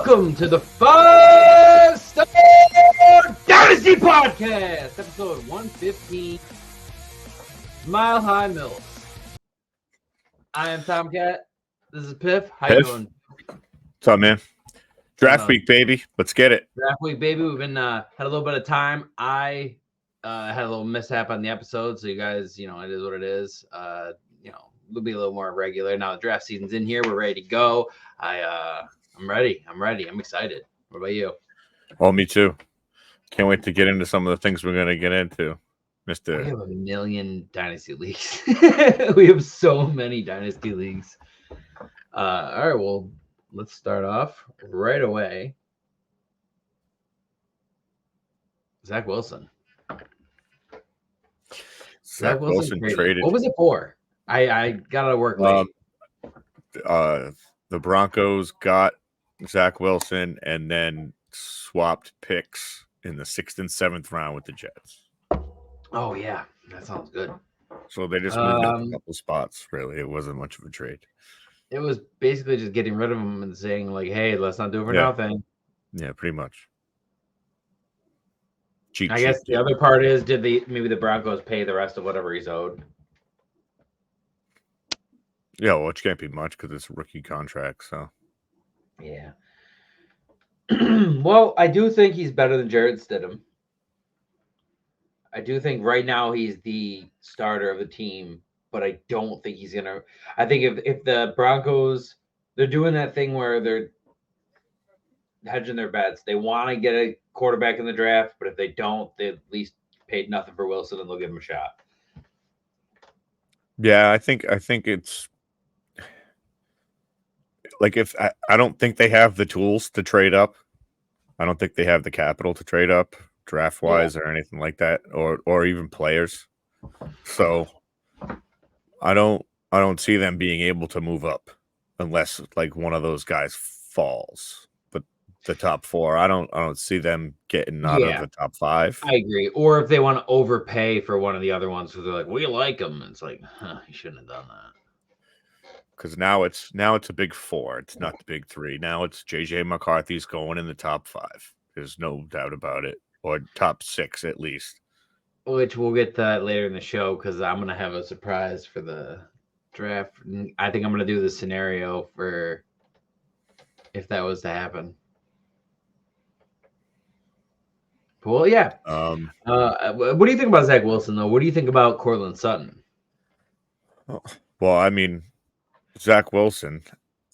Welcome to the 5-Star Dynasty Podcast, episode 115, Mile High Milfs. I am Tomcat. This is Piff. How you doing? What's up, man? Draft week, baby. Let's get it. Draft week, baby. We've been had a little bit of time. I had a little mishap on the episode, so you guys, it is what it is. We'll be a little more regular now. The draft season's in here. We're ready to go. I'm ready. I'm excited. What about you? Oh, me too. Can't wait to get into some of the things we're going to get into. We have a million dynasty leagues. We have so many dynasty leagues. All right, well, let's start off right away. Zach Wilson. Zach Wilson traded. What was it for? I got out of work late. The Broncos got Zach Wilson and then swapped picks in the 6th and 7th round with the Jets. Oh, yeah. That sounds good. So they just moved up a couple spots, really. It wasn't much of a trade. It was basically just getting rid of him and saying, like, hey, let's not do it for nothing. Yeah, pretty much. I guess the other part is, maybe the Broncos pay the rest of whatever he's owed? Yeah, well, it can't be much because it's a rookie contract, so. Yeah. Well, I do think he's better than Jared Stidham. I do think right now he's the starter of the team, but I don't think he's going to. I think if the Broncos, they're doing that thing where they're hedging their bets. They want to get a quarterback in the draft, but if they don't, they at least paid nothing for Wilson and they'll give him a shot. Yeah, I think it's like if I don't think they have the tools to trade up. I don't think they have the capital to trade up draft wise or anything like that, or even players. So I don't see them being able to move up unless like one of those guys falls. But the top 4, I don't see them getting out of the top 5. I agree. Or if they want to overpay for one of the other ones, because they're like, we like them. It's like, you shouldn't have done that. Because now it's a big 4. It's not the big 3. Now it's JJ McCarthy's going in the top 5. There's no doubt about it, or top 6 at least. Which we'll get to that later in the show because I'm gonna have a surprise for the draft. I think I'm gonna do the scenario for if that was to happen. Well, yeah. What do you think about Zach Wilson though? What do you think about Courtland Sutton? Well, I mean, Zach Wilson,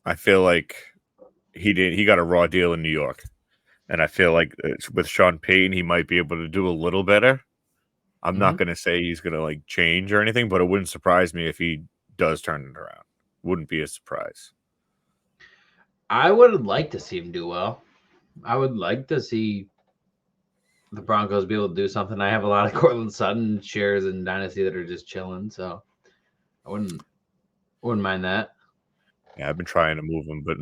I feel like he got a raw deal in New York. And I feel like with Sean Payton, he might be able to do a little better. I'm not going to say he's going to like change or anything, but it wouldn't surprise me if he does turn it around. Wouldn't be a surprise. I would like to see him do well. I would like to see the Broncos be able to do something. I have a lot of Courtland Sutton shares in Dynasty that are just chilling, so I wouldn't mind that. Yeah, I've been trying to move him, but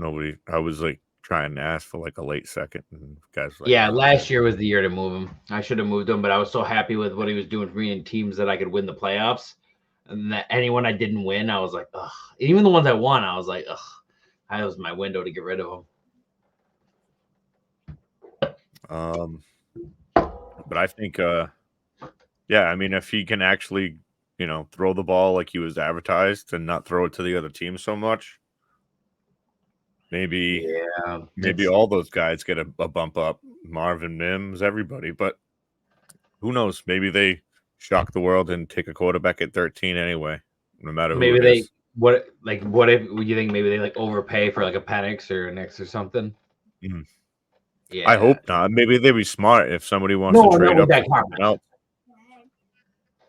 I was like trying to ask for like a late second, and guys were like, last year was the year to move him. I should have moved him, but I was so happy with what he was doing for me in teams that I could win the playoffs. And that anyone I didn't win, I was like, ugh. Even the ones I won, I was like, ugh. That was my window to get rid of him. But I think, I mean, if he can actually, throw the ball like he was advertised and not throw it to the other team so much, maybe all those guys get a bump up. Marvin Mims, everybody. But who knows? Maybe they shock the world and take a quarterback at 13 anyway, no matter who it is. What if you think maybe they like overpay for like a Penix or an X or something? Mm-hmm. Yeah, I hope not. Maybe they'd be smart if somebody wants to trade up. Else.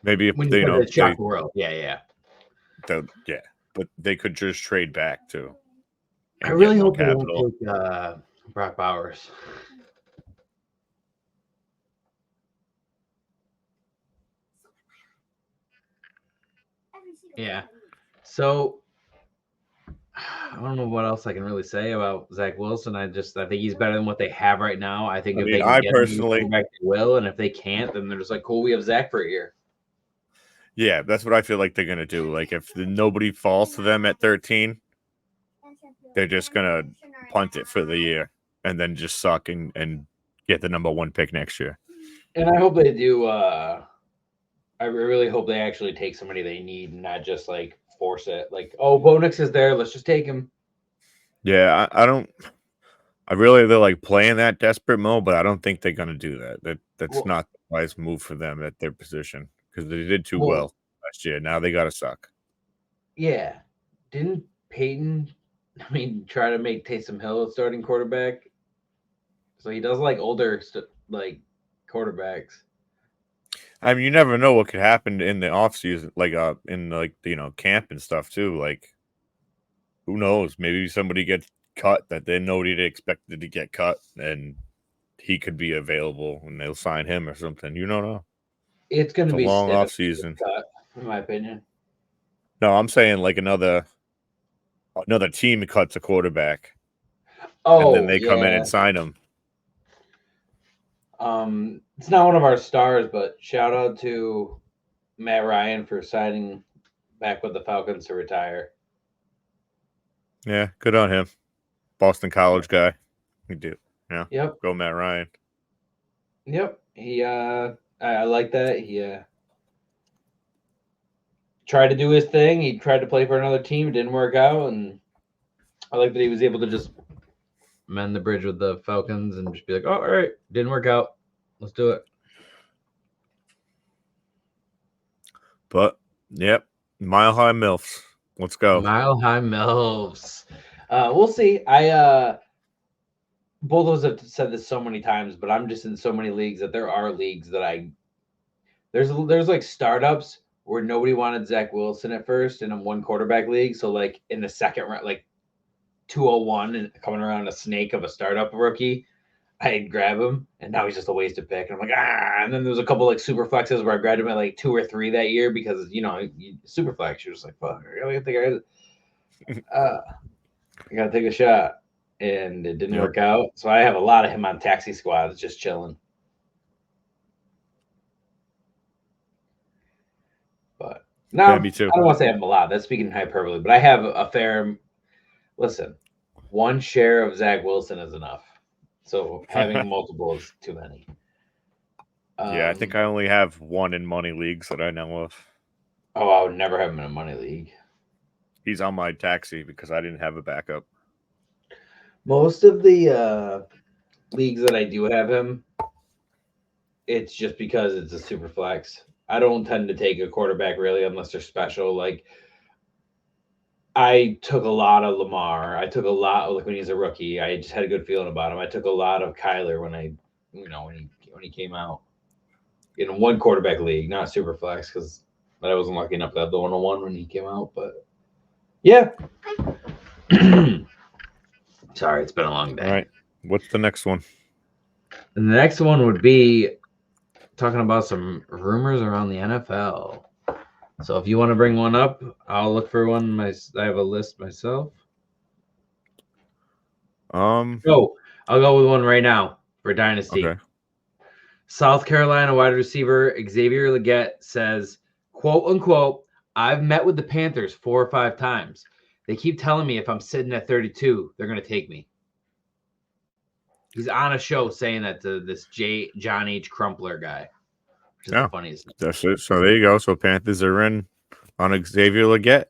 Maybe if when they shock the world, but they could just trade back too. I really hope they don't take Brock Bowers. Yeah. So I don't know what else I can really say about Zach Wilson. I think he's better than what they have right now. I think they will, and if they can't, then they're just like, cool, we have Zach for a year. Yeah, that's what I feel like they're gonna do. Like if nobody falls to them at 13, they're just gonna punt it for the year and then just suck and get the number 1 pick next year. And I hope they do. I really hope they actually take somebody they need and not just like force it. Like, oh, Bo Nix is there. Let's just take him. Yeah, I don't. I really they're like playing that desperate mode, but I don't think they're gonna do that. That's not the wise move for them at their position because they did too well last year. Now they gotta suck. Yeah, didn't Peyton? I mean, try to make Taysom Hill a starting quarterback. So he does like older like quarterbacks. I mean, you never know what could happen in the offseason, like in like camp and stuff too. Like, who knows? Maybe somebody gets cut that then nobody expected to get cut, and he could be available, and they'll sign him or something. You don't know. It's going to be a long off season, in my opinion. No, I'm saying like another team cuts a quarterback, and then they come in and sign him. It's not one of our stars, but shout out to Matt Ryan for signing back with the Falcons to retire. Yeah, good on him. Boston College guy. We do. Yeah. Yep. Go Matt Ryan. Yep. He I like that. He tried to do his thing. He tried to play for another team. It didn't work out, and I like that he was able to just mend the bridge with the Falcons and just be like, oh, all right, didn't work out. Let's do it. But, yep, Mile High Milfs. Let's go. Mile High Milfs. We'll see. Both of us have said this so many times, but I'm just in so many leagues that there are leagues that there's like startups where nobody wanted Zach Wilson at first in a 1 quarterback league. So like in the second round, like 201 and coming around a snake of a startup rookie, I'd grab him, and now he's just a wasted pick. And I'm like, and then there's a couple like super flexes where I grabbed him at like 2 or 3 that year because super flex. You're just like, fuck, I gotta take a shot, and it didn't work out. So I have a lot of him on taxi squads just chilling. But no, me too. I don't want to say I have a lot. That's speaking hyperbole, but I have a fair. Listen, 1 share of Zach Wilson is enough. So having multiple is too many. Yeah, I think I only have 1 in money leagues that I know of. Oh, I would never have him in a money league. He's on my taxi because I didn't have a backup. Most of the leagues that I do have him, it's just because it's a super flex. I don't tend to take a quarterback really unless they're special. Like I took a lot of Lamar. I took a lot like when he's a rookie. I just had a good feeling about him. I took a lot of Kyler when he came out in 1 quarterback league, not super flex because I wasn't lucky enough to have the 101 when he came out. But yeah. Sorry, it's been a long day. All right. What's the next one? And the next one would be talking about some rumors around the NFL. So if you want to bring one up, I'll look for one. I have a list myself. I'll go with one right now for Dynasty. Okay. South Carolina wide receiver Xavier Legette says, quote unquote, I've met with the Panthers 4 or 5 times. They keep telling me if I'm sitting at 32, they're going to take me. He's on a show saying that to this John H. Crumpler guy. Which is the funniest thing. That's it. So there you go. So Panthers are in on Xavier Legette.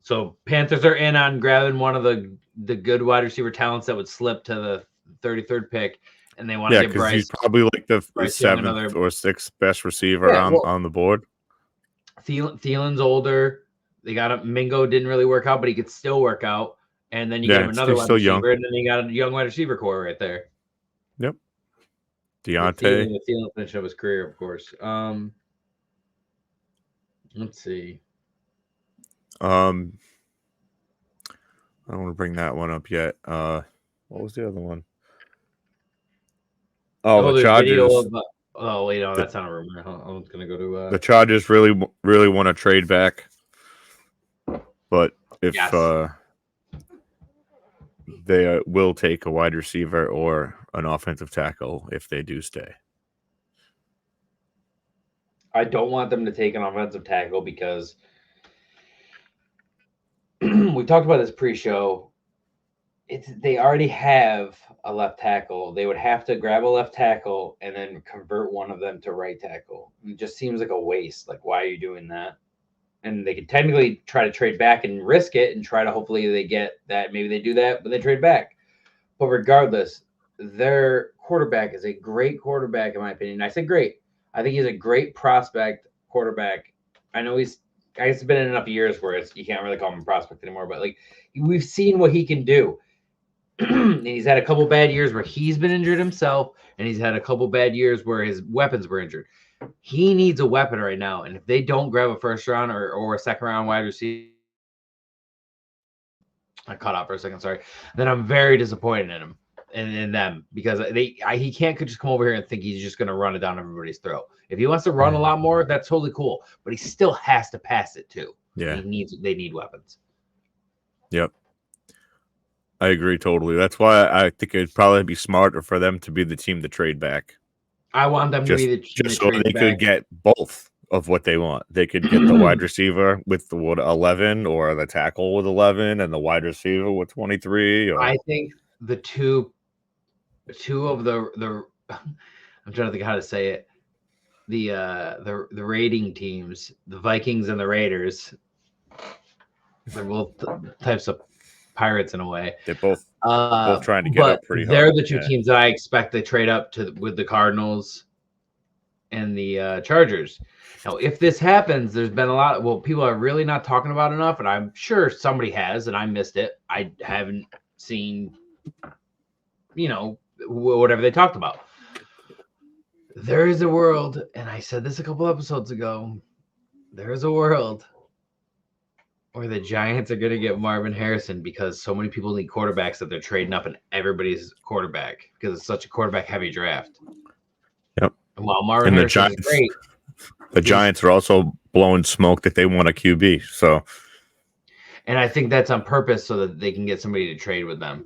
So Panthers are in on grabbing one of the good wide receiver talents that would slip to the 33rd pick, and they want to get Bryce. He's probably like the 7th or 6th best receiver on the board. Thielen's older. They got him. Mingo didn't really work out, but he could still work out. And then you get him another wide receiver, and then you got a young wide receiver core right there. Yep. Deontay. Thielen finished up his career, of course. Let's see. I don't want to bring that one up yet. What was the other one? Oh, the Chargers. That's not a rumor. I'm gonna go to the Chargers really want to trade back, but if they will take a wide receiver or an offensive tackle if they do stay. I don't want them to take an offensive tackle because we talked about this pre-show. they already have a left tackle. They would have to grab a left tackle and then convert one of them to right tackle. It just seems like a waste. Like, why are you doing that? And they could technically try to trade back and risk it and try to hopefully they get that. Maybe they do that, but they trade back. But regardless, their quarterback is a great quarterback, in my opinion. I say great. I think he's a great prospect quarterback. I know I guess it's been enough years where you can't really call him a prospect anymore, but like we've seen what he can do. And he's had a couple bad years where he's been injured himself, and he's had a couple bad years where his weapons were injured. He needs a weapon right now, and if they don't grab a first round or a second round wide receiver, I cut off for a second, sorry. Then I'm very disappointed in him and in them because he can't just come over here and think he's just going to run it down everybody's throat. If he wants to run a lot more, that's totally cool, but he still has to pass it too. Yeah, they need weapons. Yep. I agree totally. That's why I think it'd probably be smarter for them to be the team to trade back. I want them to be the team just so they could get both of what they want. They could get the wide receiver with the 11 or the tackle with 11 and the wide receiver with 23. Or... I think the two of the I'm trying to think how to say it. The rating teams, the Vikings and the Raiders, they're both types of pirates in a way. They're both trying to get up pretty hard. They're the two teams that I expect they trade up with the Cardinals and the Chargers. Now, if this happens, there's been a lot. Well, people are really not talking about enough, and I'm sure somebody has, and I missed it. I haven't seen, whatever they talked about. There is a world, and I said this a couple episodes ago. There is a world where the Giants are going to get Marvin Harrison because so many people need quarterbacks that they're trading up in everybody's quarterback because it's such a quarterback-heavy draft. Yep. And while Marvin Harrison is great, the Giants are also blowing smoke that they want a QB. So, and I think that's on purpose so that they can get somebody to trade with them,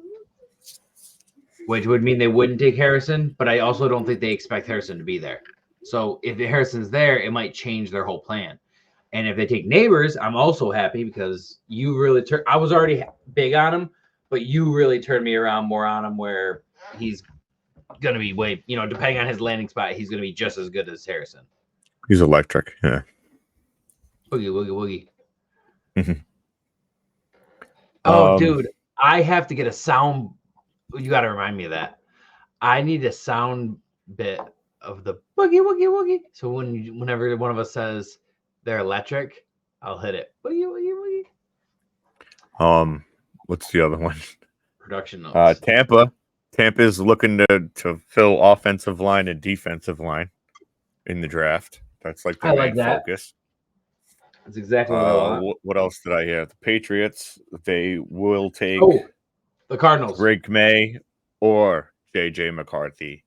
which would mean they wouldn't take Harrison. But I also don't think they expect Harrison to be there. So if Harrison's there, it might change their whole plan. And if they take Neighbors, I'm also happy because you really I was already big on him, but you really turned me around more on him where he's going to be depending on his landing spot, he's going to be just as good as Harrison. He's electric. Yeah. Boogie, woogie, woogie. Mm-hmm. Oh, dude, I have to get a sound. You got to remind me of that. I need a sound bit of the boogie, woogie, woogie. So whenever one of us says they're electric, I'll hit it. Boogie, woogie, woogie. What's the other one? Production notes. Tampa is looking to fill offensive line and defensive line in the draft. That's like the main focus. That's exactly what I want. What else did I hear? The Patriots, they will take the Cardinals, Drake May or JJ McCarthy.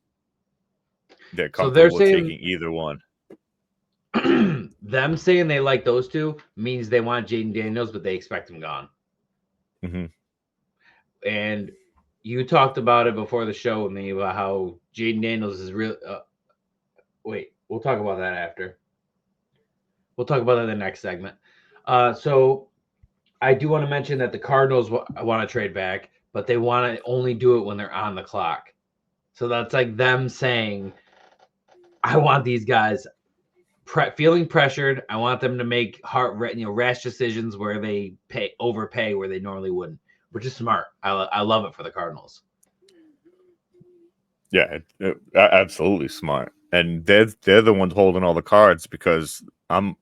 They're comfortable with taking either one. Them saying they like those two means they want Jaden Daniels, but they expect him gone. Mm-hmm. And you talked about it before the show with me about how Jaden Daniels is real. Wait, we'll talk about that after. We'll talk about that in the next segment. So I do want to mention that the Cardinals want to trade back, but they want to only do it when they're on the clock. So that's like them saying, I want these guys feeling pressured. I want them to make rash decisions where they overpay where they normally wouldn't, which is smart. I love it for the Cardinals. Yeah, absolutely smart. And they're the ones holding all the cards because I'm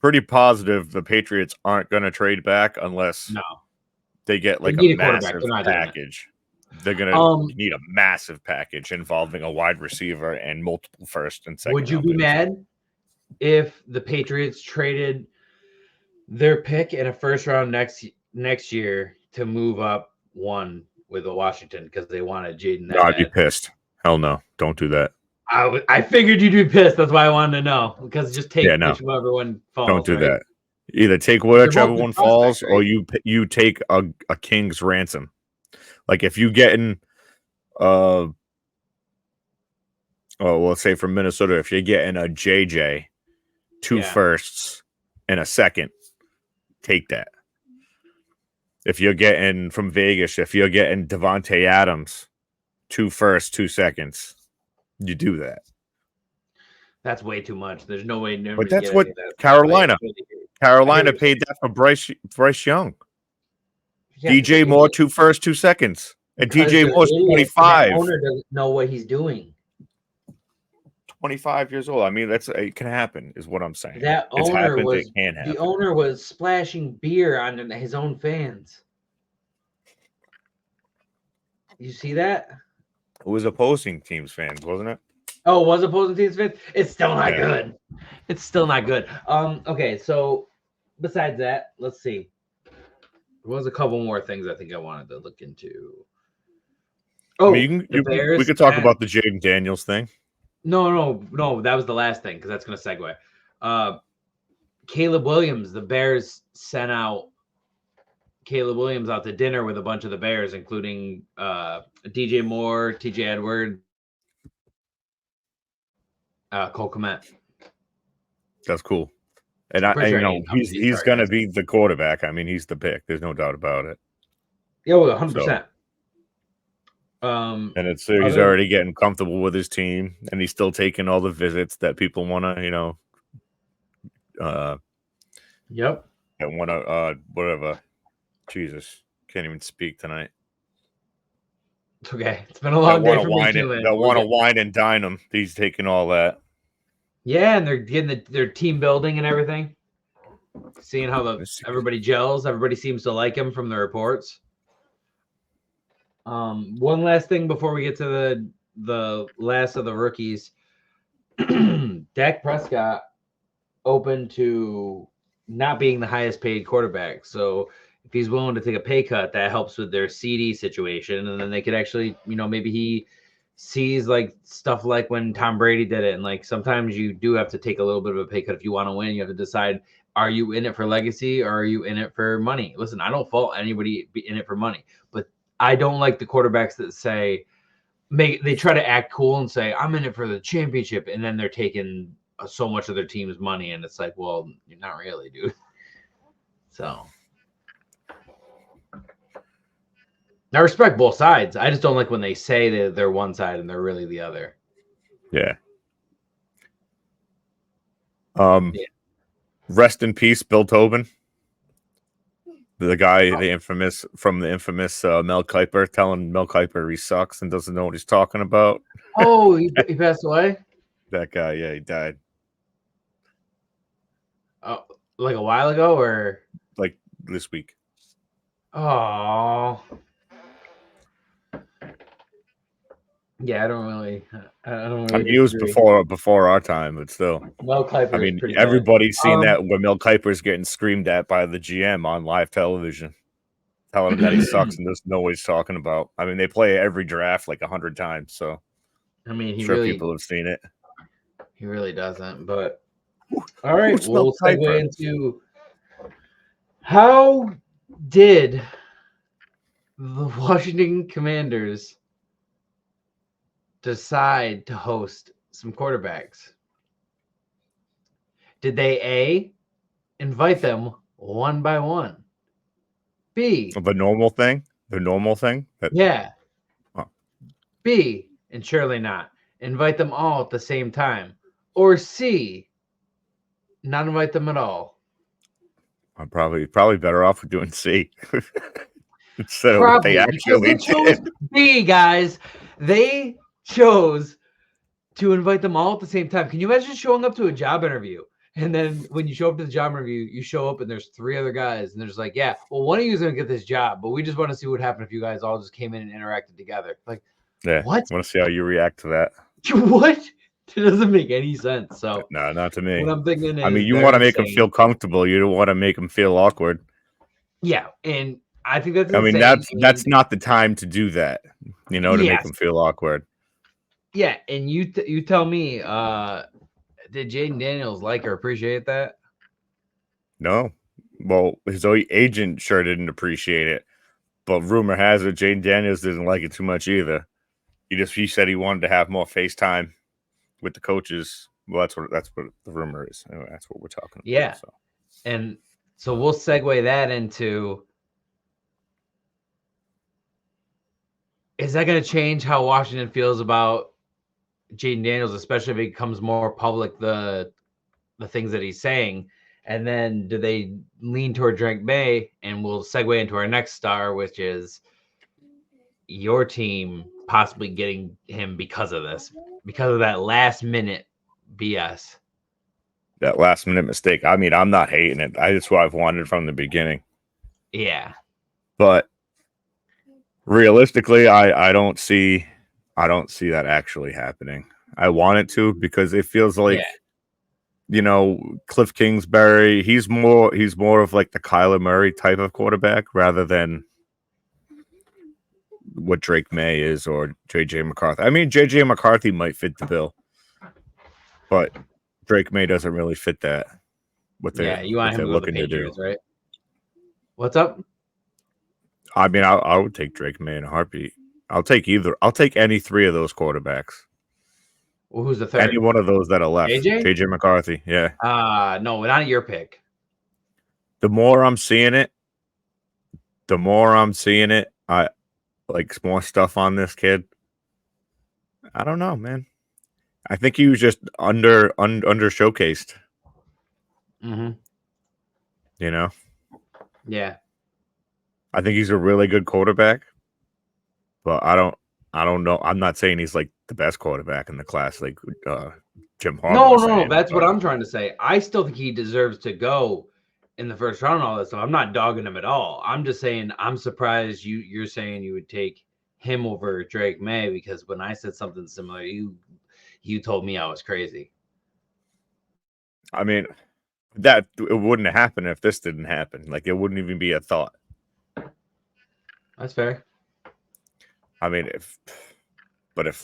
pretty positive the Patriots aren't going to trade back unless they get like a massive package. They're going to need a massive package involving a wide receiver and multiple first and second. Would you be mad if the Patriots traded their pick in a first round next year to move up one with Washington because they wanted Jaden? No, I'd be pissed. Hell no. Don't do that. I figured you'd be pissed. That's why I wanted to know. Because just take whichever one falls. Don't do that. Either take whichever one falls or you take a king's ransom. Like if you get in let's say from Minnesota, if you're getting a JJ, two firsts and a second, take that. If you're getting from Vegas, if you're getting Devontae Adams, 2 firsts, 2 seconds, you do that. That's way too much. There's no way. But that's what Carolina paid that for Bryce Young. Yeah, DJ Moore, 2 firsts, 2 seconds. And DJ Moore's 25. That owner doesn't know what he's doing. 25 years old. I mean, it can happen, is what I'm saying. That it's owner happened, was it can happen. The owner was splashing beer on his own fans. You see that? It was opposing teams fans, wasn't it? Oh, it was opposing teams fans? It's still not good. It's still not good. Okay, so besides that, let's see. There was a couple more things I think I wanted to look into. Oh, I mean, we could talk about the Jaden Daniels thing. No. That was the last thing because that's going to segue. Caleb Williams, the Bears sent out Caleb Williams out to dinner with a bunch of the Bears, including DJ Moore, TJ Edwards, Cole Kmet. That's cool. And he's going to be the quarterback. I mean, he's the pick. There's no doubt about it. Yeah, well, 100%. And he's already getting comfortable with his team, and he's still taking all the visits that people want to, Yep. And want to, whatever. Jesus, can't even speak tonight. It's okay. It's been a long day for me too. They'll want to wine and dine him. He's taking all that. Yeah, and they're getting their team building and everything. Seeing how everybody gels. Everybody seems to like him from the reports. One last thing before we get to the last of the rookies. Dak Prescott open to not being the highest paid quarterback. So if he's willing to take a pay cut, that helps with their CD situation. And then they could actually, maybe he sees like stuff like when Tom Brady did it. And like sometimes you do have to take a little bit of a pay cut if you want to win. You have to decide, are you in it for legacy or are you in it for money? Listen, I don't fault anybody in it for money, but I don't like the quarterbacks that say they try to act cool and say, I'm in it for the championship. And then they're taking so much of their team's money. And it's like, well, you're not really, dude. So I respect both sides. I just don't like when they say that they're one side and they're really the other. Yeah. Rest in peace, Bill Tobin. The guy, the infamous Mel Kiper, telling Mel Kiper he sucks and doesn't know what he's talking about. Oh, he passed away? That guy, yeah, he died. Oh, like a while ago or? Like this week. Oh. Yeah, I don't really. I mean, he was before our time, but still. Mel Kiper. I mean, everybody's seen that when Mel Kiper's getting screamed at by the GM on live television, telling him that he sucks and doesn't know what he's talking about. I mean, they play every draft like 100 times, so. I mean, people have seen it. He really doesn't, but all right, we'll segue into how did the Washington Commanders decide to host some quarterbacks? Did they A, invite them one by one? B, the normal thing? Yeah. Huh. B, and surely not, invite them all at the same time. Or C, not invite them at all. I'm probably better off with doing C. Instead of what they actually did. B, guys. They chose to invite them all at the same time. Can you imagine showing up to a job interview? And then when you show up to the job interview, you show up and there's 3 other guys. And they're just like, yeah, well, one of you is going to get this job. But we just want to see what happened if you guys all just came in and interacted together. Like, yeah, what? I want to see how you react to that. What? It doesn't make any sense. So no, not to me. What I'm thinking is, I mean, you want to make them feel comfortable. You don't want to make them feel awkward. Yeah, and I think that's. I mean, that's not the time to do that. To make them feel awkward. Yeah, and you tell me, did Jaden Daniels like or appreciate that? No. Well, his agent sure didn't appreciate it, but rumor has it Jaden Daniels didn't like it too much either. He said he wanted to have more FaceTime with the coaches. Well, that's what the rumor is. Anyway, that's what we're talking about. Yeah. And so we'll segue that into is that going to change how Washington feels about Jaden Daniels, especially if it becomes more public, the things that he's saying? And then do they lean toward Drake May? And we'll segue into our next star, which is your team possibly getting him because of this, because of that last minute BS. That last minute mistake. I mean, I'm not hating it. That's what I've wanted from the beginning. Yeah. But realistically, I don't see that actually happening. I want it to because it feels like Cliff Kingsbury, he's more of like the Kyler Murray type of quarterback rather than what Drake May is or JJ McCarthy. I mean, JJ McCarthy might fit the bill, but Drake May doesn't really fit that. You want him to go to the Patriots, right? What's up? I mean, I would take Drake May in a heartbeat. I'll take either. I'll take any three of those quarterbacks. Well, who's the third? Any one of those that are left. JJ McCarthy. Yeah. No, not your pick. The more I'm seeing it, I like more stuff on this kid. I don't know, man. I think he was just under showcased. Mm-hmm. You know? Yeah. I think he's a really good quarterback, but I don't know. I'm not saying he's like the best quarterback in the class, like Jim Harbaugh. No. That's what I'm trying to say. I still think he deserves to go in the first round and all that stuff. I'm not dogging him at all. I'm just saying I'm surprised you're saying you would take him over Drake May, because when I said something similar, you told me I was crazy. I mean, that it wouldn't happen if this didn't happen. Like, it wouldn't even be a thought. That's fair. I mean, if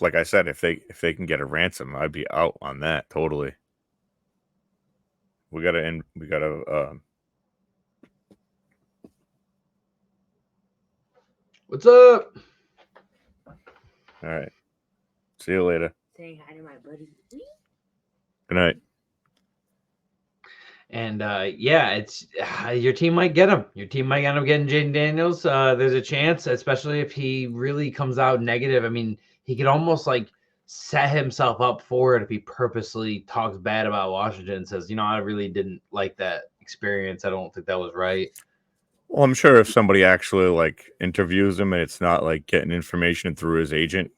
like I said, if they can get a ransom, I'd be out on that totally. We gotta. What's up? All right. See you later. Saying hi to my buddy. Good night. And it's your team might get him. Your team might end up getting Jaden Daniels. There's a chance, especially if he really comes out negative. I mean, he could almost like set himself up for it if he purposely talks bad about Washington and says, I really didn't like that experience. I don't think that was right. Well, I'm sure if somebody actually like interviews him and it's not like getting information through his agent,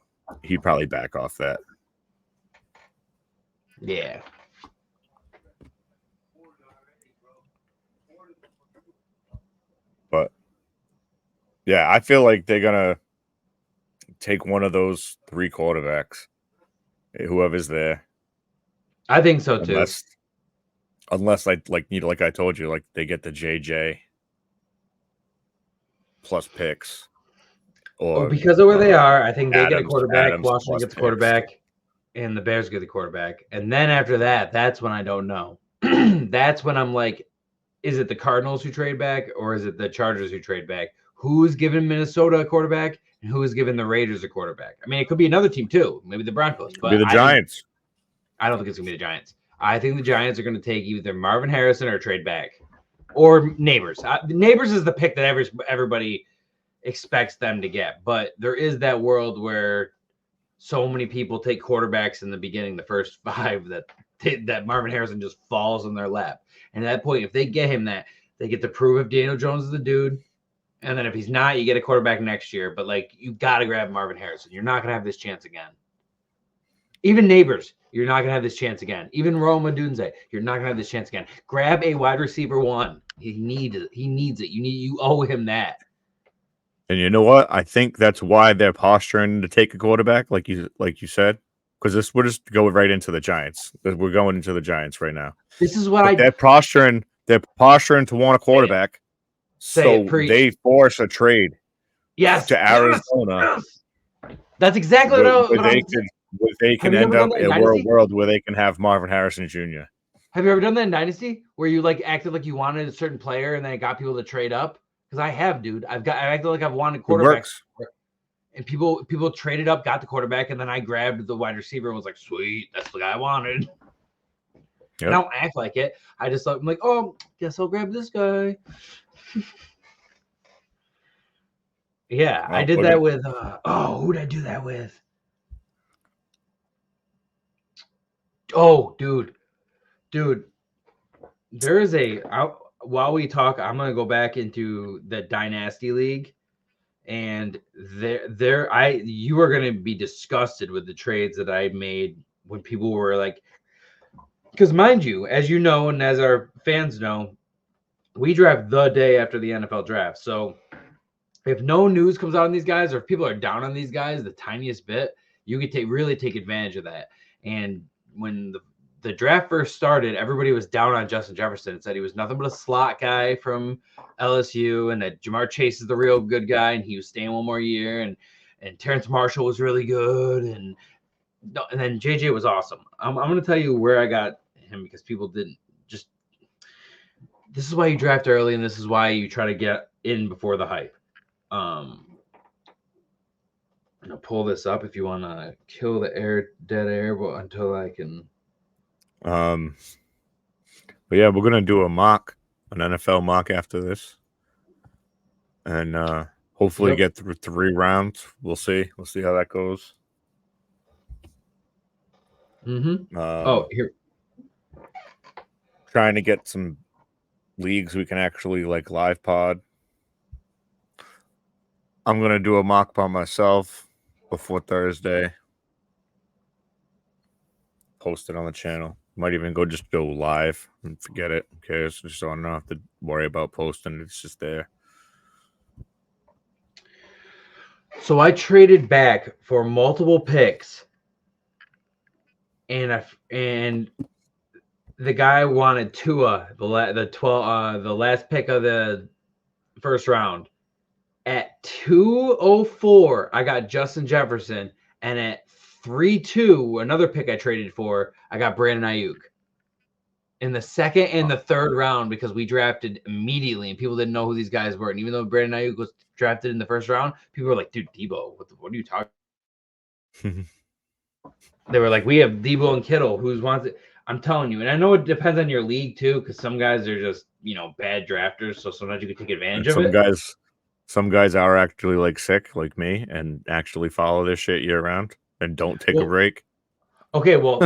he'd probably back off that. Yeah. But yeah, I feel like they're gonna take one of those three quarterbacks, whoever's there. I think so too. Unless like I told you, like they get the JJ plus picks, or because of where they are, I think they get a quarterback. Adams Washington gets a quarterback, and the Bears get the quarterback. And then after that, that's when I don't know. That's when I'm like, is it the Cardinals who trade back, or is it the Chargers who trade back? Who's giving Minnesota a quarterback, and who is giving the Raiders a quarterback? I mean, it could be another team too, maybe the Broncos. But the Giants. I don't think it's gonna be the Giants. I think the Giants are going to take either Marvin Harrison or trade back, or Neighbors. Neighbors is the pick that everybody expects them to get, but there is that world where so many people take quarterbacks in the beginning, the first five, that Marvin Harrison just falls in their lap. And at that point, if they get him, that they get to prove if Daniel Jones is the dude, and then if he's not, you get a quarterback next year. But like, you got to grab Marvin Harrison. You're not going to have this chance again. Even Neighbors, you're not going to have this chance again. Even Roma Dunze, you're not going to have this chance again. Grab a wide receiver one. He needs it. You owe him that. And you know what? I think that's why they're posturing to take a quarterback, like you said, because we'll just go right into the Giants. We're going into the Giants right now. This is what they're posturing. They're posturing to want a quarterback, so they force a trade. Yes, to Arizona. Yes. That's exactly what they can end up in a world where they can have Marvin Harrison Jr. Have you ever done that in Dynasty, where you like acted like you wanted a certain player and then it got people to trade up? Because I have, dude. I acted like I've wanted quarterbacks, and people traded up, got the quarterback, and then I grabbed the wide receiver and was like, "Sweet, that's the guy I wanted." Yep. I don't act like it. I just I'm like, "Oh, guess I'll grab this guy." Yeah, I did that with. Who did I do that with? Oh, dude. There is while we talk, I'm gonna go back into the Dynasty League, and you are gonna be disgusted with the trades that I made when people were like, because mind you, as you know, and as our fans know, we draft the day after the NFL draft. So if no news comes out on these guys, or if people are down on these guys the tiniest bit, you could really take advantage of that. And when the draft first started, everybody was down on Justin Jefferson and said he was nothing but a slot guy from LSU, and that Jamar Chase is the real good guy, and he was staying one more year, and Terrence Marshall was really good, and then JJ was awesome. I'm going to tell you where I got him, because people didn't just. This is why you draft early, and this is why you try to get in before the hype. I'm gonna pull this up if you want to kill the dead air, but until I can. But yeah, we're gonna do an NFL mock after this, and hopefully get through 3 rounds. We'll see how that goes. Here. Trying to get some leagues we can actually like live pod. I'm gonna do a mock by myself before Thursday. Post it on the channel. Might even just go live and forget it. Who cares? Just so I don't have to worry about posting. It's just there. So I traded back for multiple picks, and the guy wanted Tua, the last pick of the first round. At 204, I got Justin Jefferson, and at 3-2, another pick I traded for, I got Brandon Ayuk. In the second and the third round, because we drafted immediately, and people didn't know who these guys were. And even though Brandon Ayuk was drafted in the first round, people were like, "Dude, Debo, what are you talking?" They were like, "We have Debo and Kittle. Who's wants it?" I'm telling you, and I know it depends on your league too, because some guys are just bad drafters, so sometimes you can take advantage of it. Some guys are actually like sick, like me, and actually follow this shit year round and don't take a break. Okay, well,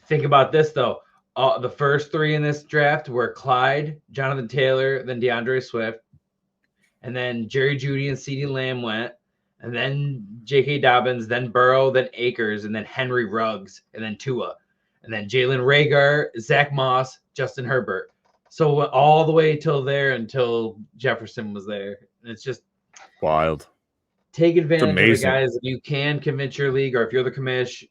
think about this though. The first 3 in this draft were Clyde, Jonathan Taylor, then DeAndre Swift, and then Jerry Jeudy and CeeDee Lamb went, and then J.K. Dobbins, then Burrow, then Akers, and then Henry Ruggs, and then Tua, and then Jalen Reagor, Zach Moss, Justin Herbert. So all the way until Jefferson was there. And it's just wild. Take advantage of the guys if you can convince your league, or if you're the commish,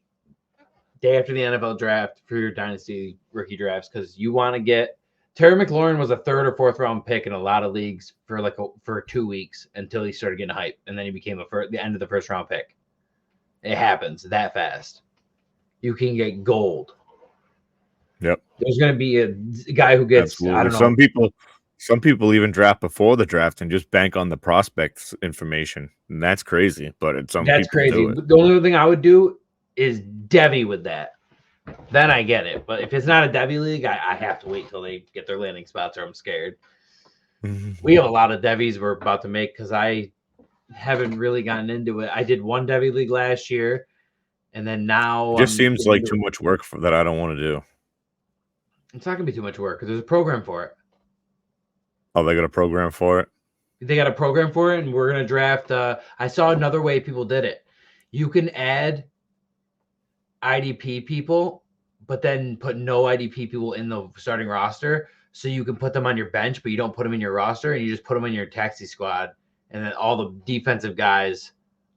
day after the NFL draft for your dynasty rookie drafts, because you want to get. Terry McLaurin was a 3rd or 4th round pick in a lot of leagues for 2 weeks until he started getting hype, and then he became the end of the 1st round pick. It happens that fast. You can get gold. Yep. There's going to be a guy who gets. Absolutely. I don't know. Some people even draft before the draft and just bank on the prospects information, and that's crazy. But that's crazy. Do it. The only thing I would do is Devy with that. Then I get it. But if it's not a Devy league, I have to wait till they get their landing spots, or I'm scared. We have a lot of Devies we're about to make, because I haven't really gotten into it. I did one Devy league last year, and then now it just seems like too much work that I don't want to do. It's not gonna be too much work because there's a program for it. Oh, they got a program for it? They got a program for it, and we're gonna draft. I saw another way people did it. You can add IDP people, but then put no IDP people in the starting roster. So you can put them on your bench, but you don't put them in your roster, and you just put them in your taxi squad. And then all the defensive guys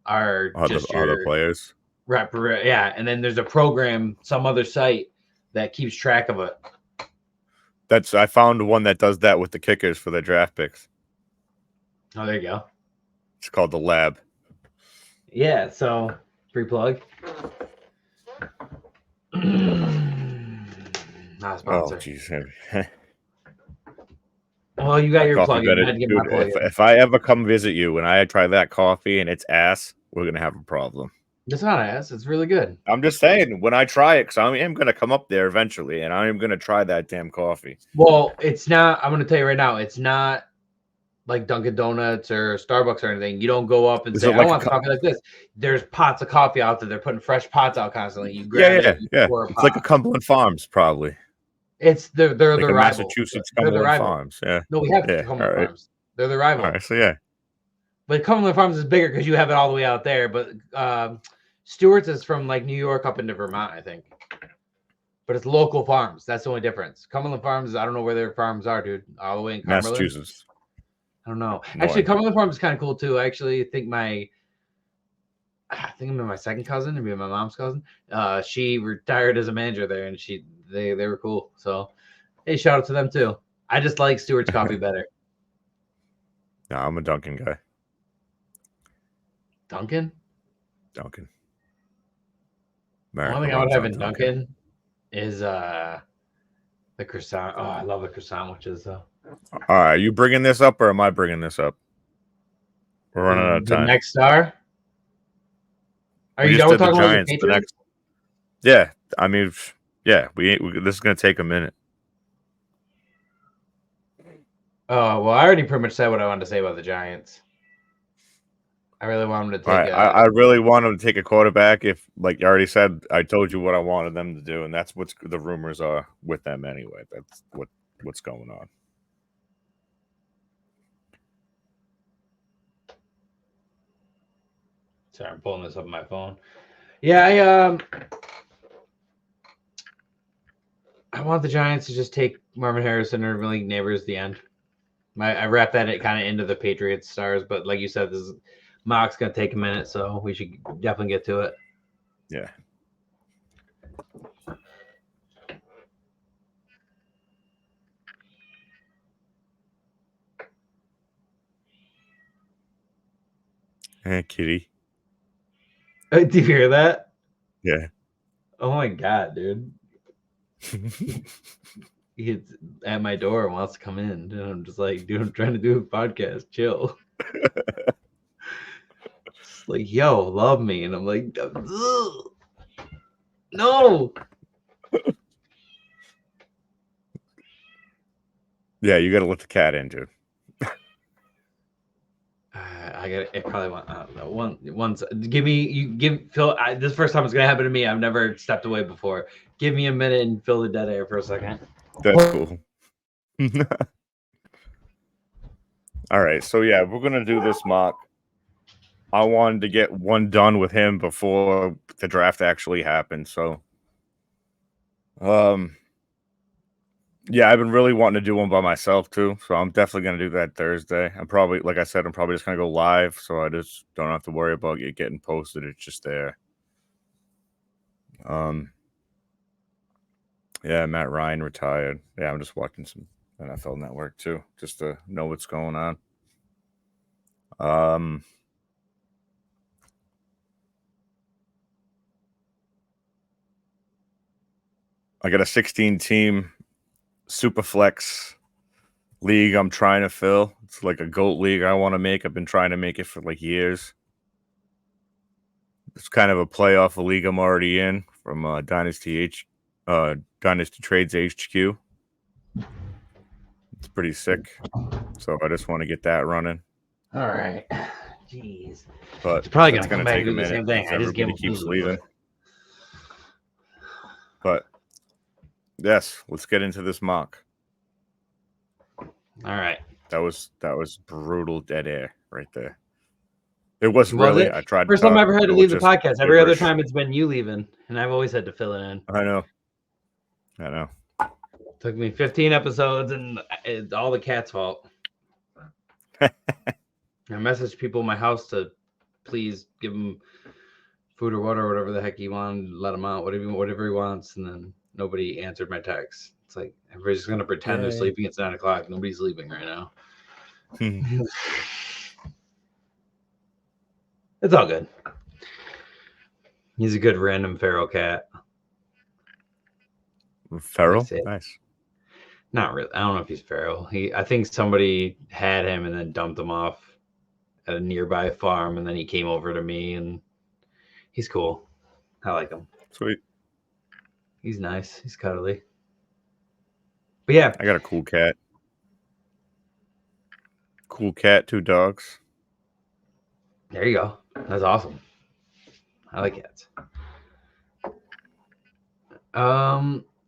are just your other players. Right, yeah. And then there's a program, some other site that keeps track of it. I found one that does that with the kickers for their draft picks. Oh, there you go. It's called the Lab. Yeah, so free plug. Not a sponsor. Oh, jeez. Well, you got your plug. If I ever come visit you and I try that coffee and it's ass, we're going to have a problem. It's not ass. It's really good. I'm just saying, when I try it, because I am going to come up there eventually, and I am going to try that damn coffee. Well, it's not. I'm going to tell you right now, it's not like Dunkin' Donuts or Starbucks or anything. You don't go up and Is say, it "I like a want the coffee like this." There's pots of coffee out there. They're putting fresh pots out constantly. You grab yeah, it, yeah, you yeah. pour a It's like a pot. Cumberland Farms, probably. It's they're Like the a rival. Massachusetts They're the Cumberland rival. Farms. Yeah. No, we have Yeah. All Cumberland right. Farms. They're the All rival. right. So yeah. But Cumberland Farms is bigger because you have it all the way out there. But Stewart's is from like New York up into Vermont, I think. But it's local farms. That's the only difference. Cumberland Farms, I don't know where their farms are, dude. All the way in Cumberland. Massachusetts. I don't know. No Actually, idea. Cumberland Farms is kind of cool too. I actually think I think I'm my second cousin, maybe my mom's cousin. She retired as a manager there, and they were cool. So, hey, shout out to them too. I just like Stewart's coffee better. No, I'm a Dunkin' guy. Dunkin'? Dunkin'. The only thing I would have in Dunkin' is the croissant. Oh, I love the croissant sandwiches though. All right, you bringing this up or am I bringing this up? We're running out of time. The next star. Are we you just done did the talking about Giants. the The next. Yeah, I mean, yeah, this is gonna take a minute. Oh well, I already pretty much said what I wanted to say about the Giants. I really want them to take. I really want them to take a quarterback. If, like you already said, I told you what I wanted them to do, and that's what the rumors are with them anyway. That's what's going on. Sorry, I'm pulling this up on my phone. Yeah, I want the Giants to just take Marvin Harrison or Malik Neighbors at the end. I wrap that kind of into the Patriots stars, but like you said, this mock's gonna take a minute, so we should definitely get to it. Yeah. Hey, kitty. Did you hear that? Yeah. Oh my god, dude. He's at my door and wants to come in. And I'm just like, dude, I'm trying to do a podcast. Chill. It's like, yo, love me. And I'm like, ugh. No. Yeah, you got to let the cat in, dude. I got it. Probably once. Give Phil. This is the first time it's gonna happen to me. I've never stepped away before. Give me a minute and fill the dead air for a second. That's cool. All right, so yeah, we're gonna do this mock. I wanted to get one done with him before the draft actually happened. So, yeah, I've been really wanting to do one by myself too. So I'm definitely gonna do that Thursday. I'm probably, like I said, I'm probably just gonna go live, so I just don't have to worry about it getting posted. It's just there. Yeah, Matt Ryan retired. Yeah, I'm just watching some NFL Network too, just to know what's going on. I got a 16-team Superflex league I'm trying to fill. It's like a GOAT league I want to make. I've been trying to make it for like years. It's kind of a playoff league I'm already in from Dynasty Trades HQ. It's pretty sick. So I just want to get that running. All right. Jeez. But it's probably going to take a minute. The same thing. I just keeps leaving. But yes, let's get into this mock. All right. That was brutal dead air right there. It was really. I tried. First time I ever had to leave the podcast. Every other time it's been you leaving, and I've always had to fill it in. I know. Took me 15 episodes, and it's all the cat's fault. I messaged people in my house to please give him food or water or whatever the heck he wanted, let him out, whatever he wants, and then nobody answered my text. It's like everybody's just gonna pretend they're sleeping. It's 9 o'clock. Nobody's sleeping right now. It's all good. He's a good random feral cat. Feral? Nice. Not really. I don't know if he's feral. I think somebody had him and then dumped him off at a nearby farm, and then he came over to me, and he's cool. I like him. Sweet. He's nice. He's cuddly. But yeah. I got a cool cat. Cool cat, 2 dogs. There you go. That's awesome. I like cats.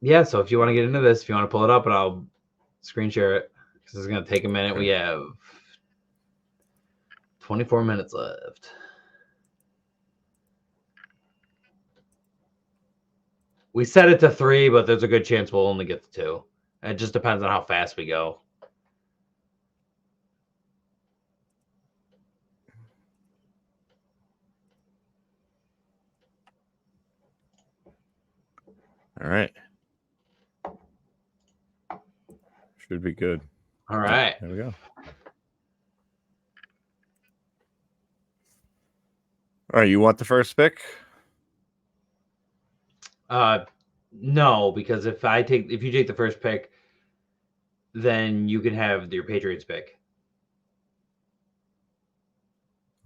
Yeah, so if you want to get into this, if you want to pull it up, and I'll screen share it because it's going to take a minute. We have 24 minutes left. We set it to 3, but there's a good chance we'll only get to 2. It just depends on how fast we go. All right. Should be good. All right. There we go. All right, you want the first pick? No, because if you take the first pick, then you can have your Patriots pick.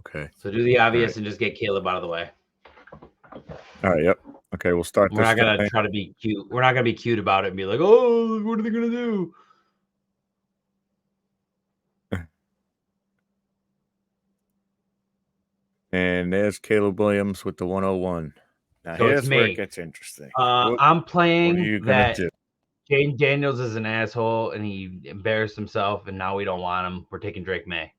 Okay. So do the obvious and just get Caleb out of the way. All right, yep. Okay, we'll start. We're not gonna try to be cute. We're not gonna be cute about it and be like, "Oh, what are they gonna do?" And there's Caleb Williams with the 101. Now So here's it's where me. it gets interesting. I'm playing what are you gonna do? Jaden Daniels is an asshole and he embarrassed himself, and now we don't want him. We're taking Drake May.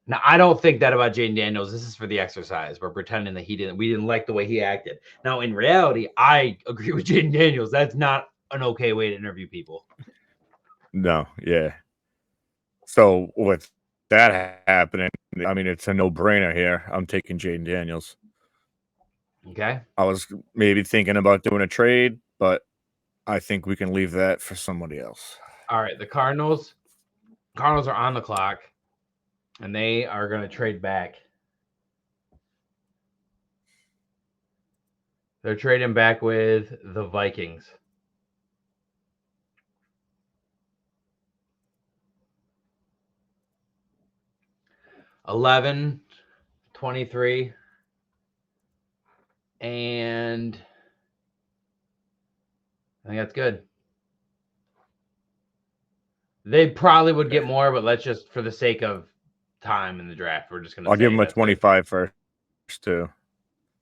Now I don't think that about Jaden Daniels. This is for the exercise. We're pretending that we didn't like the way he acted. Now in reality, I agree with Jaden Daniels. That's not an okay way to interview people. No, yeah. So with that happening, I mean, it's a no-brainer here. I'm taking Jaden Daniels. Okay. I was maybe thinking about doing a trade, but I think we can leave that for somebody else. All right, the Cardinals are on the clock, and they are going to trade back. They're trading back with the Vikings. $11, $23, and I think that's good. They probably would get more, but let's just, for the sake of time in the draft, we're just going to. I'll give him a 25 first, too.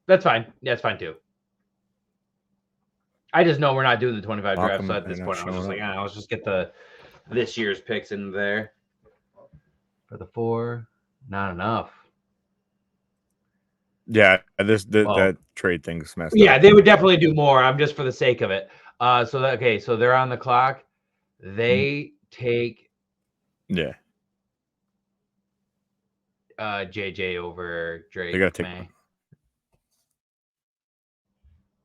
That's fine. Yeah, that's fine too. I just know we're not doing the 25 draft, so at this point, I was just like, let's just get this year's picks in there. For the 4, not enough. Yeah, that trade thing's messed up. Yeah, they would definitely do more. I'm just for the sake of it. So they're on the clock. They take JJ over Drake. They gotta take May.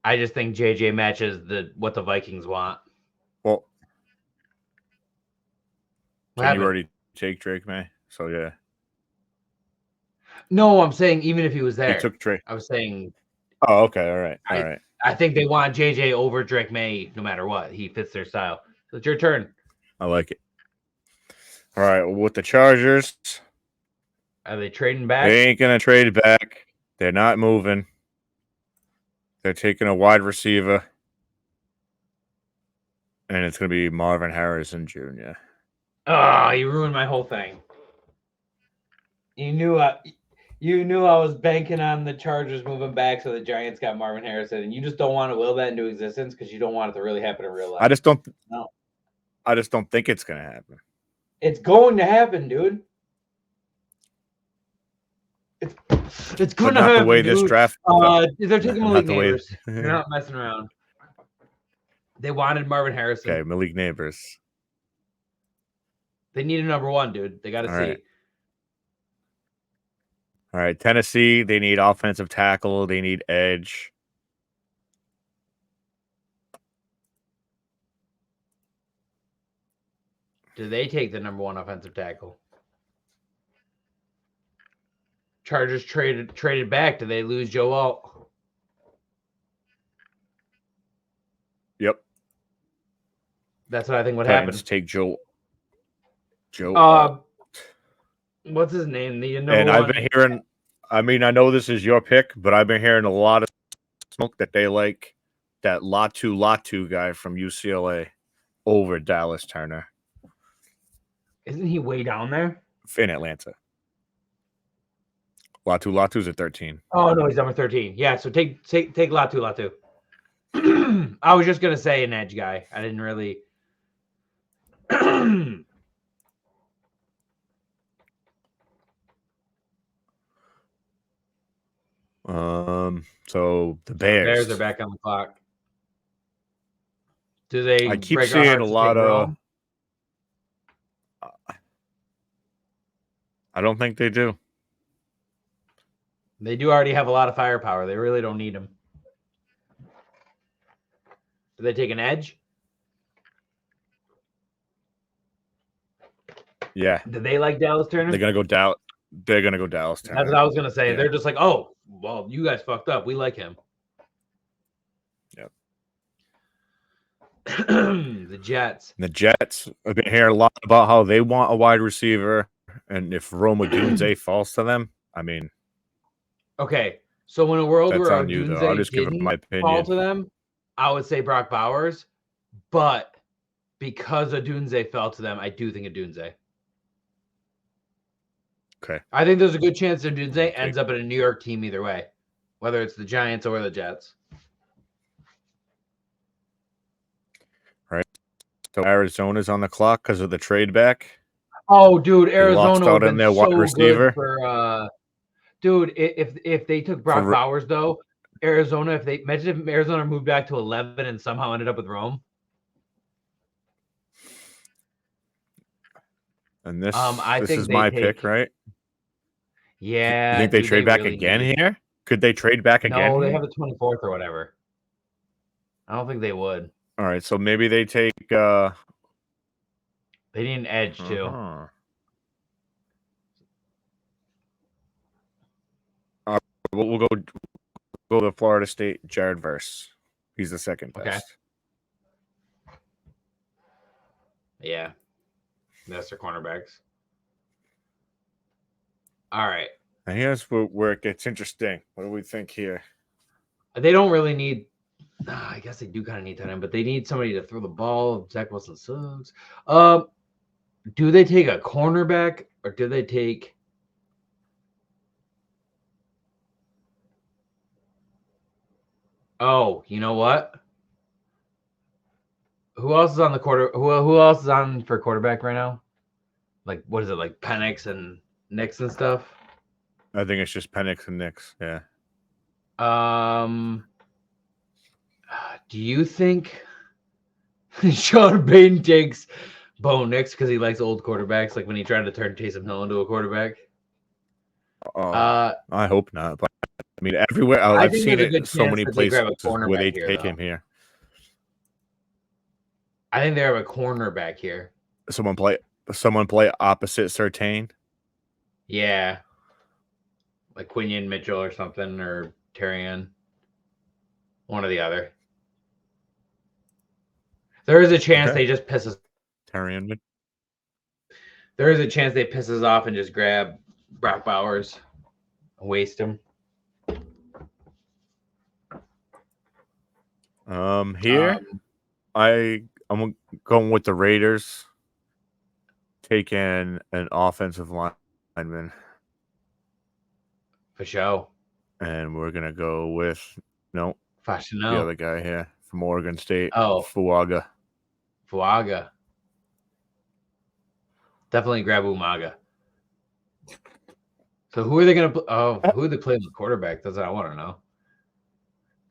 I just think JJ matches what the Vikings want. Well, you already take Drake May, so yeah. No, I'm saying even if he was there, he took Drake. I was saying. Oh, okay, all right. I think they want JJ over Drake May no matter what. He fits their style. So it's your turn. I like it. All right, with the Chargers, are they trading back? They ain't gonna trade back. They're not moving. They're taking a wide receiver, and it's gonna be Marvin Harrison Jr. Oh, you ruined my whole thing. You knew I was banking on the Chargers moving back, so the Giants got Marvin Harrison, and you just don't want to will that into existence because you don't want it to really happen in real life. I just don't think it's gonna happen. It's going to happen, dude. It's going to happen. The way this draft. They're taking Malik Neighbors. They're not messing around. They wanted Marvin Harrison. Okay, Malik Neighbors. They need a number 1, dude. They got to see. Right. All right, Tennessee, they need offensive tackle. They need edge. Do they take the number 1 offensive tackle? Chargers traded back. Do they lose Joe Alt? Yep. That's what I think would happen. Take Joe. What's his name? I've been hearing. I mean, I know this is your pick, but I've been hearing a lot of smoke that they like that Latu guy from UCLA over Dallas Turner. Isn't he way down there? In Atlanta. Latu's at 13. Oh no, he's number 13. Yeah, so take Latu. I was just gonna say an edge guy. I didn't really. So the Bears. Bears are back on the clock. Do they? I keep seeing a lot of. I don't think they do. They do already have a lot of firepower. They really don't need him. Do they take an edge? Yeah. Do they like Dallas Turner? They're gonna go Dallas. They're gonna go Dallas Turner. That's what I was gonna say. Yeah. They're just like, oh, well, you guys fucked up. We like him. Yep. The Jets. The Jets. I've been hearing a lot about how they want a wide receiver, and if Rome Odunze falls to them, I mean. Okay, so in a world where Odunze didn't fall to them, I would say Brock Bowers, but because Odunze fell to them, I do think Odunze. Okay. I think there's a good chance Odunze ends up in a New York team either way, whether it's the Giants or the Jets. Right. So Arizona's on the clock because of the trade back. Oh, dude, Arizona would have been wide receiver. Good for. Dude, if they took Brock Bowers though, Arizona, imagine if Arizona moved back to 11 and somehow ended up with Rome. And this is my pick, right? Yeah. You think they trade back again here? Could they trade back again? No, they have the 24th or whatever. I don't think they would. All right, so maybe they take. They need an edge too. We'll go to Florida State. Jared Verse. He's the second best. Okay. Yeah. That's their cornerbacks. All right. And here's where it gets interesting. What do we think here? They don't really need. I guess they do kind of need that, but they need somebody to throw the ball. Zach Wilson sucks. Do they take a cornerback or do they take? Oh, you know what? Who else is on the Who else is on for quarterback right now? Like, what is it, like Penix and Nix and stuff? I think it's just Penix and Nix. Yeah. Do you think Sean Payton takes Bo Nix because he likes old quarterbacks, like when he tried to turn Taysom Hill into a quarterback? I hope not. But I mean, everywhere I've seen it in so many places where they take him here. I think they have a cornerback here. Someone play opposite Surtain. Yeah, like Quinion Mitchell or something, or Terrian. One or the other. There is a chance they just piss us. Terrian. There is a chance they piss us off and just grab Brock Bowers and waste him. Here, I'm going with the Raiders, taking an offensive lineman. For sure. And we're gonna go with the other guy here from Oregon State. Oh, Fuaga. Definitely grab Umaga. So who are they gonna? Who are they playing the quarterback? That's what I want to know.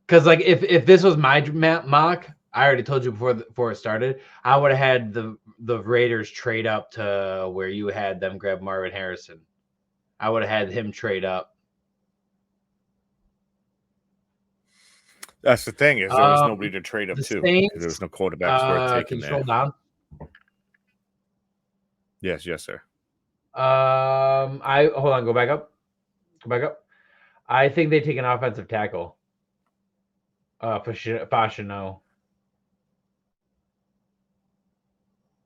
Because like if this was my mock, I already told you before it started, I would have had the Raiders trade up to where you had them grab Marvin Harrison. I would have had him trade up. That's the thing is there was nobody to trade up to because there was no quarterbacks worth taking there. Down. Yes, sir. Hold on. Go back up. I think they take an offensive tackle. Fashino.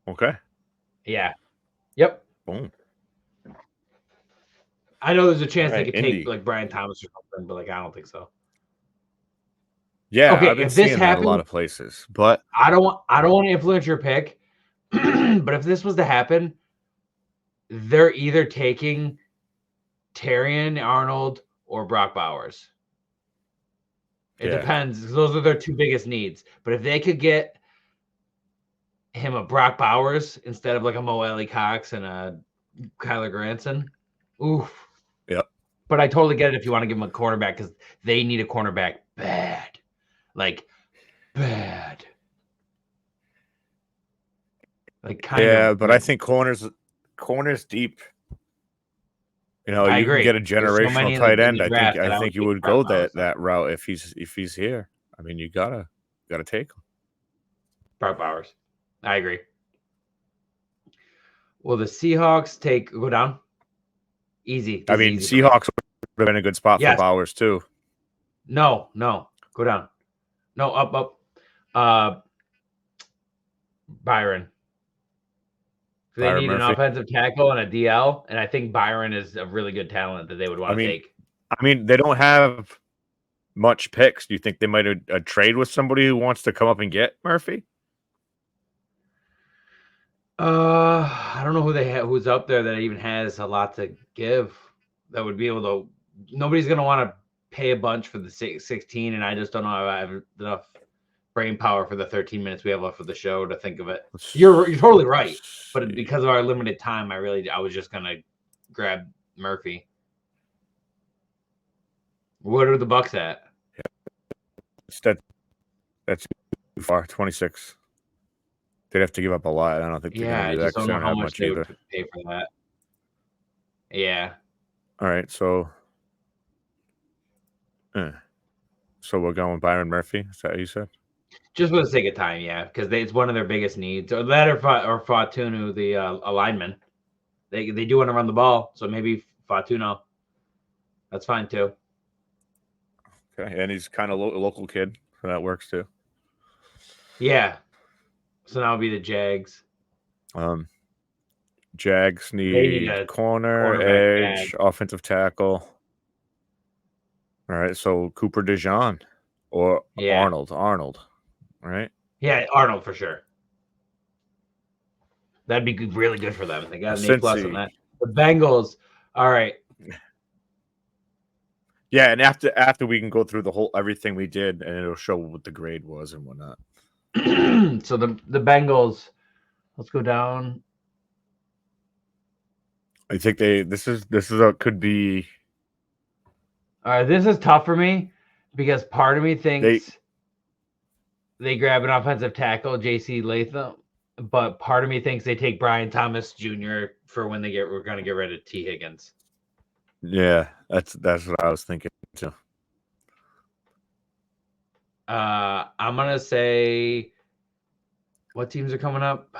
Okay. Yeah. Yep. Boom. I know there's a chance they could take like Brian Thomas or something, but like I don't think so. Yeah, okay, I've been seeing that a lot of places, but I don't want to influence your pick. But if this was to happen, they're either taking Terrion Arnold or Brock Bowers. It depends. Those are their two biggest needs. But if they could get him a Brock Bowers instead of like a Mo Alley Cox and a Kyler Granson, oof. Yep. But I totally get it if you want to give him a cornerback because they need a cornerback bad. Like, bad. Like, kind of. Yeah, but I think corners deep. You know, I you agree. can get a There's so many generational in tight the end. I draft that I think would you take would go Brock Bowers. that route if he's here. I mean, you gotta take him. Brock Bowers. I agree. Will the Seahawks go down? Easy. I mean, Seahawks would have been a good spot for Bowers too. No, go down. No, up. Byron. They need an offensive tackle and a DL, and I think Byron is a really good talent that they would want to take. I mean, they don't have much picks. Do you think they might have trade with somebody who wants to come up and get Murphy? I don't know who they have, who's up there that even has a lot to give. That would be able to. Nobody's gonna want to pay a bunch for the 16, and I just don't know if I have enough brain power for the 13 minutes we have left of the show to think of it. You're totally right, but because of our limited time, I was just gonna grab Murphy. What are the Bucks at? That's too far. 26. They'd have to give up a lot. I don't think they're gonna do that. I just don't know how much they would pay for that. Yeah. All right, so we're going Byron Murphy. Is that what you said? Just for the sake of time, yeah, because it's one of their biggest needs. Or that or Fatunu, the alignment. They do want to run the ball, so maybe Fatuno. That's fine too. Okay, and he's kind of a local kid, so that works too. Yeah. So now it'll be the Jags. Jags need a corner, edge, offensive tackle. All right, so Cooper DeJean or Arnold, right? Yeah, Arnold for sure. That'd be really good for them. They got an A+ on that. The Bengals, all right. Yeah, and after we can go through everything we did, and it'll show what the grade was and whatnot. So the Bengals, let's go down. I think could be. All right, this is tough for me because part of me thinks they grab an offensive tackle, J.C. Latham, but part of me thinks they take Brian Thomas Jr. for when we're going to get rid of T. Higgins. Yeah, that's what I was thinking too. I'm gonna say, what teams are coming up?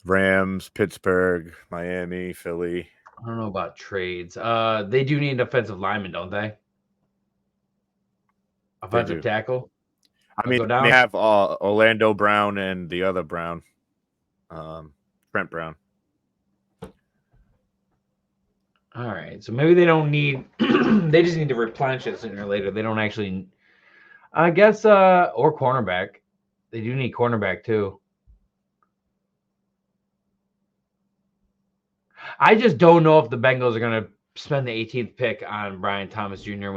Rams, Pittsburgh, Miami, Philly. I don't know about trades. They do need an offensive lineman, don't they? Offensive tackle. I mean, they have Orlando Brown and the other Brown, Trent Brown. All right, so maybe they don't need. They just need to replenish it sooner or later. They don't actually. I guess, or cornerback. They do need cornerback too. I just don't know if the Bengals are going to spend the 18th pick on Brian Thomas Jr.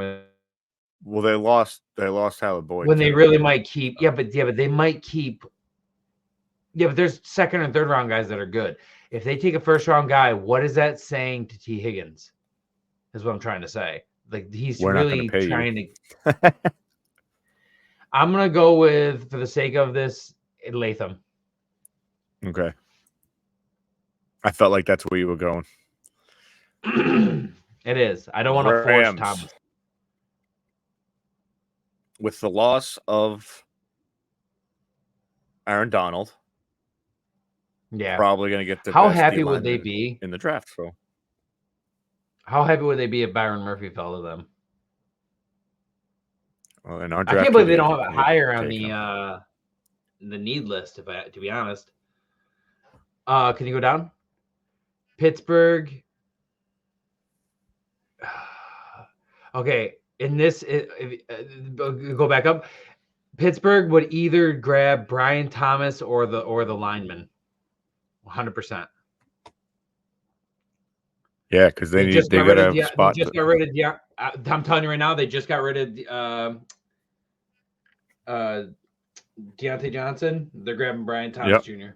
Well, they lost Howard Boyd. When they really might keep. Yeah, but they might keep. Yeah, but there's second and third round guys that are good. If they take a first round guy, what is that saying to T. Higgins? Is what I'm trying to say. Like he's really trying to. I'm gonna go with, for the sake of this, Latham. Okay. I felt like that's where you were going. It is. I don't want to force Thomas. With the loss of Aaron Donald. Yeah, probably going to get the. How happy would they be in the draft? So, how happy would they be if Byron Murphy fell to them? Well, in our draft, I can't believe they don't have it higher on the need list. To be honest, can you go down? Pittsburgh. Okay, in this, go back up. Pittsburgh would either grab Brian Thomas or the lineman. 100%. Yeah, because they got to have a spot. They just got rid of Deion. I'm telling you right now, they just got rid of Deontay Johnson. They're grabbing Brian Thomas Jr.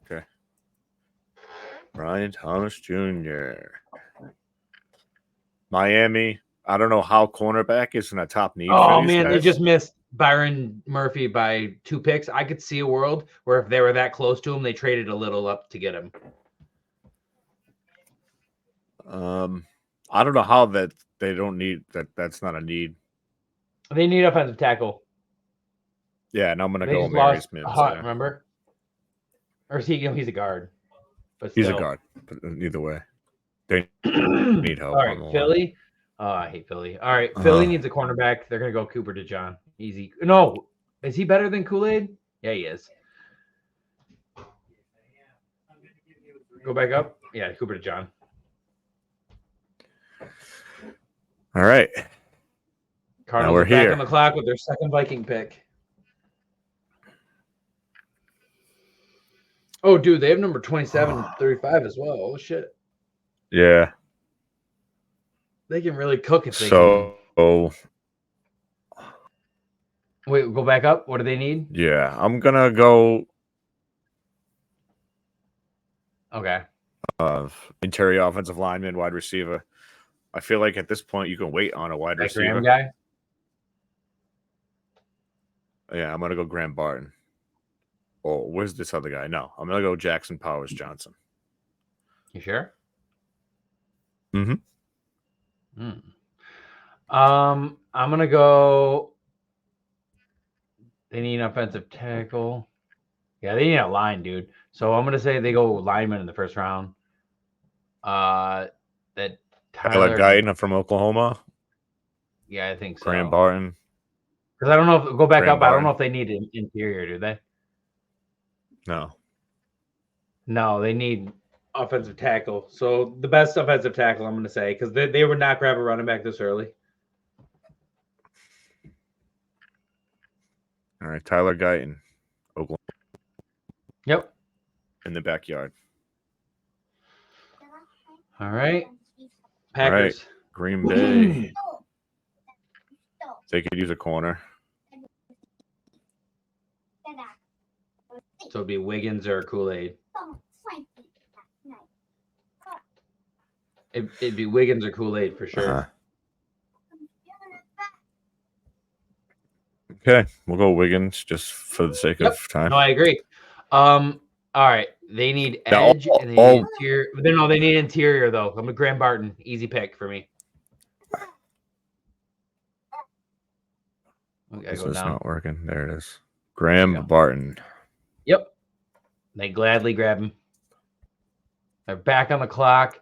Okay. Brian Thomas Jr. Miami. I don't know how cornerback isn't a top need. Oh, for these man, guys. they just missed Byron Murphy by 2 picks. I could see a world where if they were that close to him, they traded a little up to get him. I don't know how that they don't need that. That's not a need. They need offensive tackle. Yeah, and I'm gonna They go just Mary's lost Mims. Hunt, remember? Or is he? He's a guard. But he's a guard. But either way, they need help. All right, Philly. Oh, I hate Philly. All right, Philly needs a cornerback. They're gonna go Cooper DeJohn. Easy. No, is he better than Kool-Aid? Yeah, he is. Go back up. Yeah, Cooper DeJohn. All right. Cardinals are back on the clock with their second Viking pick. Oh, dude, they have number 27, 35 as well. Oh, shit. Yeah. They can really cook if they can. Wait, go back up. What do they need? Yeah, I'm going to go. Okay. Interior offensive lineman, wide receiver. I feel like at this point you can wait on a wide receiver. Graham guy? Yeah, I'm going to go Graham Barton. Oh, where's this other guy? No, I'm going to go Jackson Powers Johnson. You sure? Mm-hmm. I'm going to go. They need an offensive tackle. Yeah, they need a line, dude. So I'm going to say they go lineman in the first round. That Tyler Guyton from Oklahoma. Yeah, I think so. Graham Barton. Because I don't know if go back up. I don't know if they need an interior, do they? No, they need offensive tackle. So the best offensive tackle, I'm going to say, because they would not grab a running back this early. All right, Tyler Guyton, Oklahoma. Yep. In the backyard. All right. Packers. All right. Green Bay. They could use a corner. So it'd be Wiggins or Kool-Aid. It'd be Wiggins or Kool-Aid for sure. Okay, we'll go Wiggins just for the sake of time. No, I agree. All right, they need edge and they need interior. No, they need interior though. I'm a Graham Barton, easy pick for me. This is not working. There it is. Graham Barton. Yep. They gladly grab him. They're back on the clock.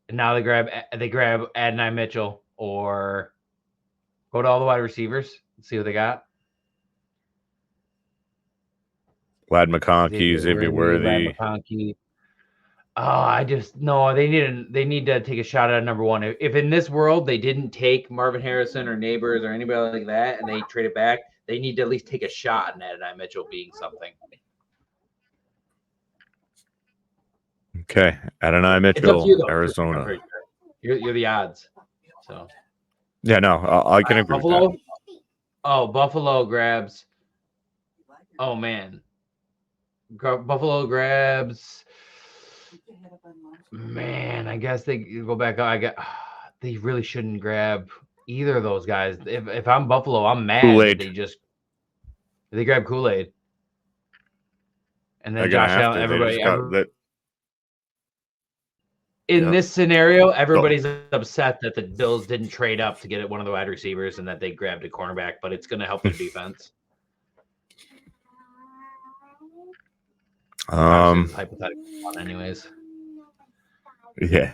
And now they grab Adonai Mitchell or go to all the wide receivers and see what they got. Lad McConkey, Xavier Worthy. Oh, they need to take a shot at number one. If in this world they didn't take Marvin Harrison or Neighbors or anybody like that and they trade it back, they need to at least take a shot at Adonai Mitchell being something. Okay, Adonai Mitchell, you, though, Arizona. You're the odds. So yeah, no, I can agree Buffalo? with that. Oh, Buffalo grabs. Oh man, Buffalo grabs. Man, I guess they go back up. They really shouldn't grab either of those guys. If I'm Buffalo, I'm mad. Kool-Aid. They grab Kool-Aid, and then Josh Allen. Everybody. In this scenario, everybody's upset that the Bills didn't trade up to get one of the wide receivers and that they grabbed a cornerback, but it's going to help their defense. Hypothetical one anyways. Yeah.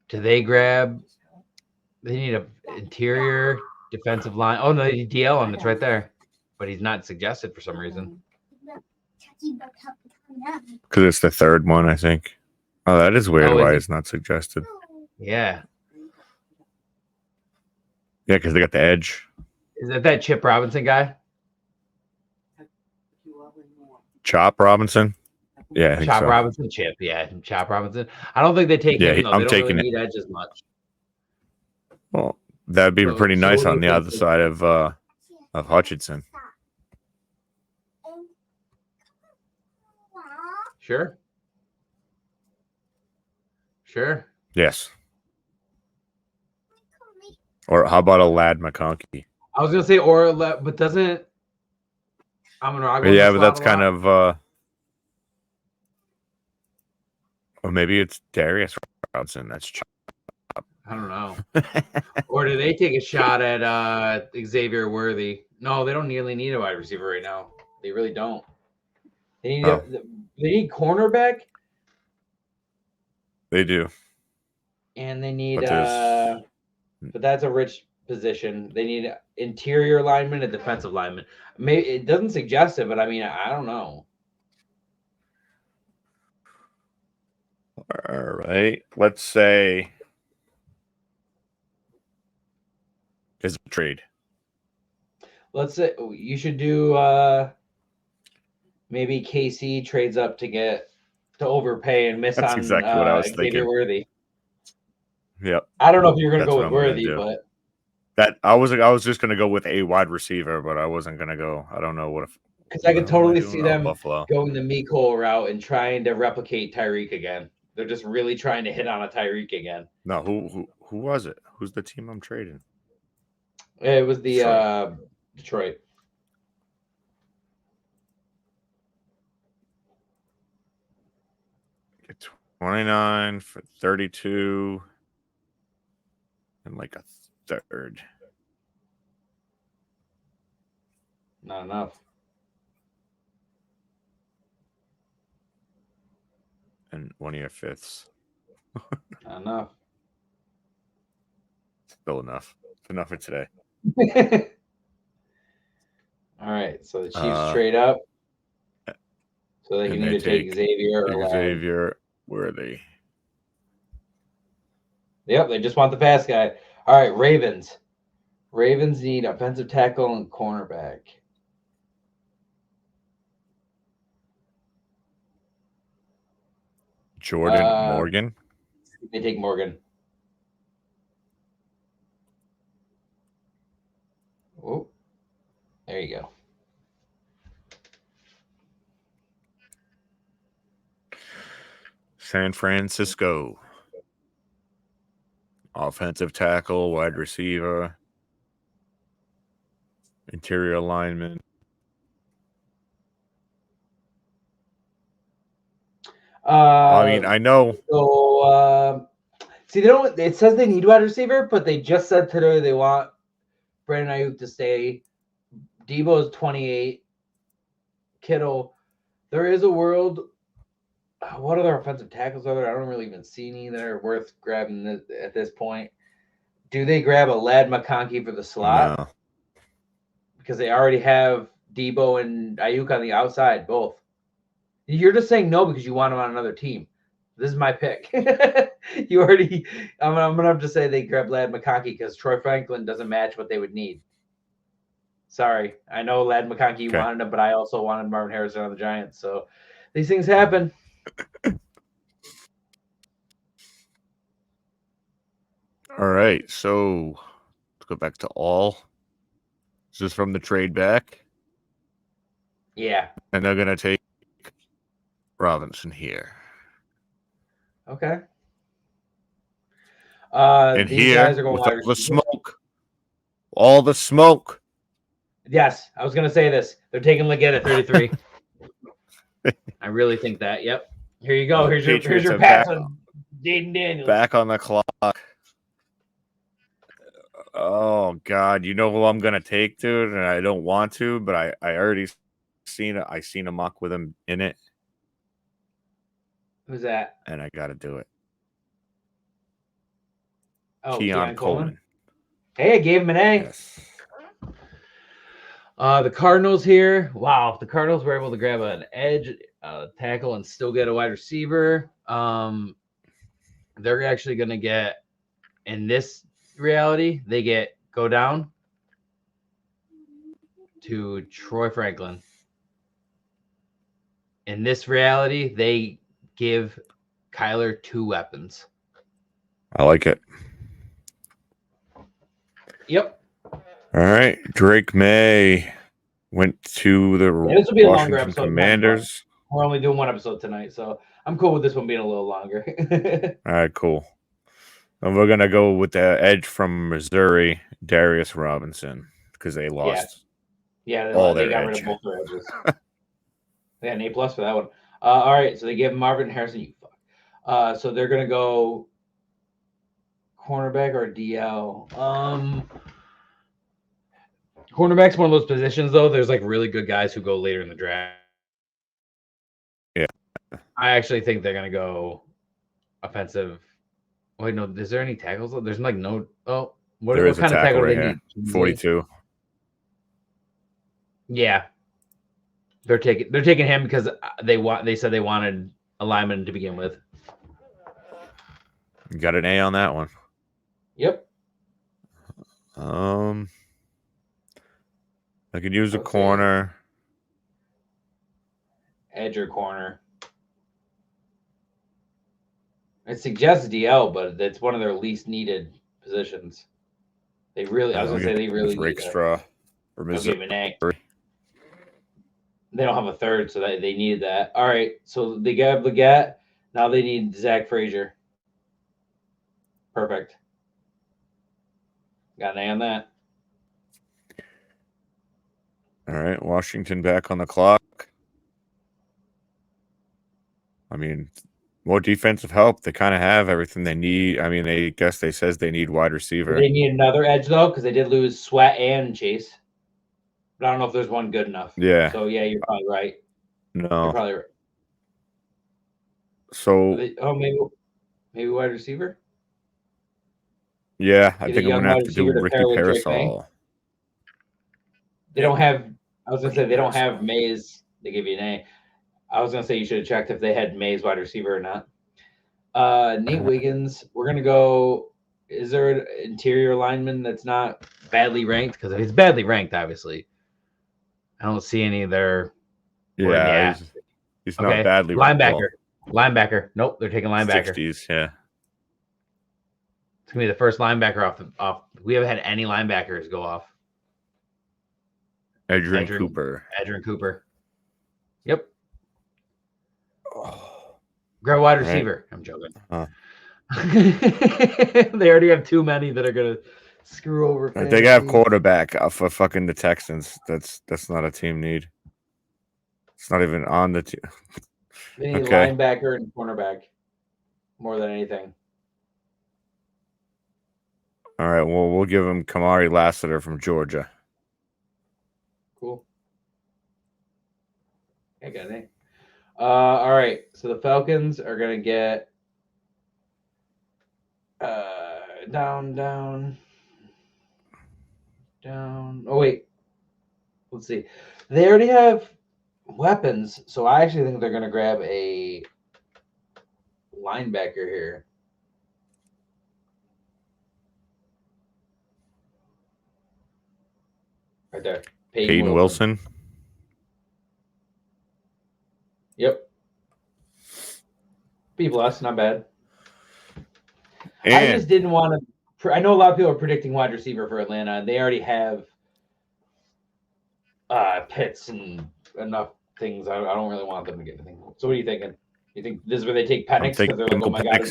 Do they grab? They need an interior defensive line. Oh no, they need DL on it's right there, but he's not suggested for some reason. Because it's the third one, I think. Oh, that is weird. Why it's not suggested? Yeah. Yeah, because they got the edge. Is that Chip Robinson guy? Chop Robinson? Yeah, I think Chop so. Robinson, Chip. Yeah, Chop Robinson. I don't think they take him, though. I'm They don't really taking it. need edge as much. Well, that'd be pretty So nice what do on you the think? other side of Hutchinson. Sure. Yes. Or how about a Lad McConkey? I was gonna say but doesn't Yeah, but that's kind of or maybe it's Darius Robinson. That's I don't know. Or do they take a shot at Xavier Worthy? No, they don't really need a wide receiver right now. They really don't. They need cornerback. They do. And they need But but that's a rich position. They need interior lineman and defensive lineman. Maybe it doesn't suggest it, but I mean, I don't know. All right. Let's say is a trade. Let's say you should do maybe KC trades up to overpay and miss That's on exactly what I was Xavier thinking. Worthy. Yep. I don't know if you're going to That's go with what I'm Worthy, gonna do. but that I was just going to go with a wide receiver, but I wasn't going to go. I don't know what if because I could totally see them Buffalo going the Mecole route and trying to replicate Tyreek again. They're just really trying to hit on a Tyreek again. No, who was it? Who's the team I'm trading? It was the Detroit. Get 29 for 32 and like a third. Not enough. And one of your fifths. Not enough. Still enough. It's enough for today. All right. So the Chiefs trade up. So they can either take Xavier or Xavier Worthy. Yep, they just want the fast guy. All right, Ravens. Ravens need offensive tackle and cornerback. Jordan Morgan. They take Morgan. Oh, there you go. San Francisco. Offensive tackle, wide receiver, interior lineman. I mean, I know. So, see, they don't. It says they need wide receiver, but they just said today they want Brandon Ayuk to stay. Debo is 28. Kittle. There is a world. What other offensive tackles are there? I don't really even see any that are worth grabbing at this point. Do they grab a Lad McConkey for the slot? No. Because they already have Debo and Ayuk on the outside, both. You're just saying no because you want him on another team. This is my pick. You already. I'm gonna have to say they grab Lad McConkey because Troy Franklin doesn't match what they would need. Sorry, I know Lad McConkey wanted him, but I also wanted Marvin Harrison on the Giants. So these things happen. All right, so let's go back to all. This is from the trade back. Yeah. And they're gonna take Robinson here. Okay. And these here, guys are going with all the smoke. All the smoke. Yes, I was going to say this. They're taking Leggett at 33. I really think that. Yep. Here you go. Here's your pass on Jaden Daniels. Back on the clock. Oh God, you know who I'm gonna take, dude, and I don't want to, but I already seen it. I seen a mock with him in it. Who's that? And I gotta do it. Oh, Keon Coleman. Hey, I gave him an A. Yes. The Cardinals here. Wow, the Cardinals were able to grab an edge tackle and still get a wide receiver. They're actually going to get, in this reality, they go down to Troy Franklin in this reality, they give Kyler 2 weapons. I like it. Yep. All right. Drake May went to the This will be a longer Washington episode. Commanders. We're only doing 1 episode tonight, so I'm cool with this one being a little longer. All right, cool. And we're going to go with the edge from Missouri, Darius Robinson, because they lost all they their got rid edge. of both their edges. They had an A+ for that one. All right, so they gave Marvin Harrison. You fuck. So they're going to go cornerback or DL. Cornerback's one of those positions, though. There's like really good guys who go later in the draft. Yeah. I actually think they're going to go offensive. Wait, no. Is there any tackles? There's like no. Oh, what kind of tackle do they need? 42. Yeah. They're taking him because they said they wanted a lineman to begin with. You got an A on that one. Yep. I could use a corner. Edge or corner. It suggests DL, but it's one of their least needed positions. I was gonna say they really need Rakestraw or Missouri. They don't have a third, so they needed that. All right, so they got Leggett. Now they need Zach Frazier. Perfect. Got an A on that. All right, Washington back on the clock. I mean, more defensive help. They kind of have everything they need. I mean, they says they need wide receiver. They need another edge though, because they did lose Sweat and Chase. But I don't know if there's one good enough. Yeah. So yeah, you're probably right. No. You're probably right. So maybe wide receiver. Yeah, I think I'm gonna have to do Ricky Parasol. They don't have. I was gonna say they don't have Mays. They give you an A. I was gonna say you should have checked if they had Mays wide receiver or not. Nate Wiggins. We're gonna go. Is there an interior lineman that's not badly ranked? Because if he's badly ranked, obviously, I don't see any of their. Yeah, he's not badly ranked. Linebacker. Nope, they're taking linebacker. 60s, yeah. It's gonna be the first linebacker off. We haven't had any linebackers go off. Adrian Cooper. Yep. Grab wide receiver. Right. I'm joking. They already have too many that are gonna screw over. Fantasy. They got quarterback for fucking the Texans. That's not a team need. It's not even on the team. They need linebacker and cornerback more than anything. All right. Well, we'll give him Kamari Lassiter from Georgia. Cool. I got it. All right. So the Falcons are gonna get down. Oh wait. Let's see. They already have weapons, so I actually think they're gonna grab a linebacker here. Right there. Peyton Wilson. Yep. B+, not bad. And I just didn't want to. I know a lot of people are predicting wide receiver for Atlanta. They already have Pitts and enough things. I don't really want them to get anything. So what are you thinking? You think this is where they take Penix because they're like, oh my god,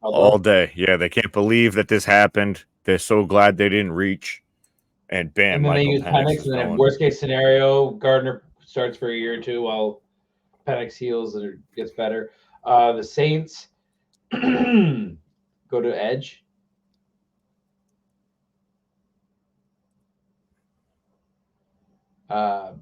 all day. Yeah, they can't believe that this happened. They're so glad they didn't reach. And bam, and then they use Penix, and then worst case scenario, Gardner starts for a year or two while Penix heals and gets better. The Saints go to edge. Hmm.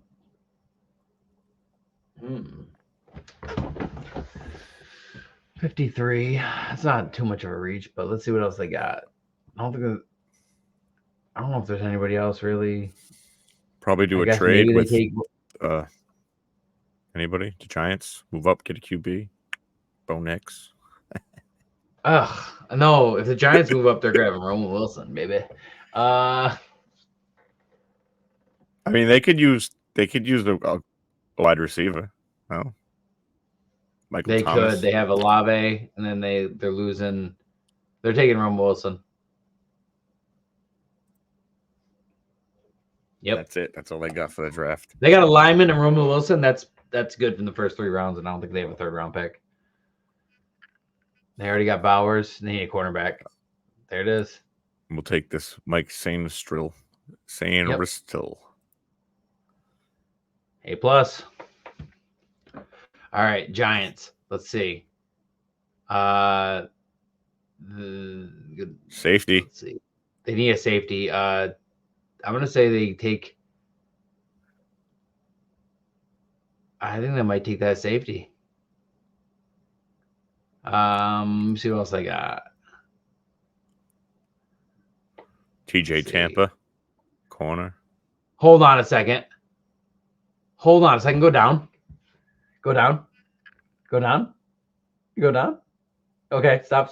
53. It's not too much of a reach, but let's see what else they got. I don't know if there's anybody else really. Probably do a trade with anybody. The Giants move up, get a QB. Bo Nix. No. If the Giants move up, they're grabbing Roman Wilson, baby. I mean, they could use a wide receiver. Oh. Michael They Thomas. could. They have Olave, and then they're losing. They're taking Rumble Wilson. Yep. That's it. That's all they got for the draft. They got a lineman and Rumble Wilson. That's good in the first 3 rounds, and I don't think they have a 3rd round pick. They already got Bowers. And they need a cornerback. There it is. We'll take this Mike Sainristil. A plus. All right, Giants. Let's see. Safety. Let's see. They need a safety. I'm gonna say they take. I think they might take that safety. Let me see what else I got. TJ Tampa. Corner. Hold on a second. Go down. Go down. Go down. Go down. Okay, stop.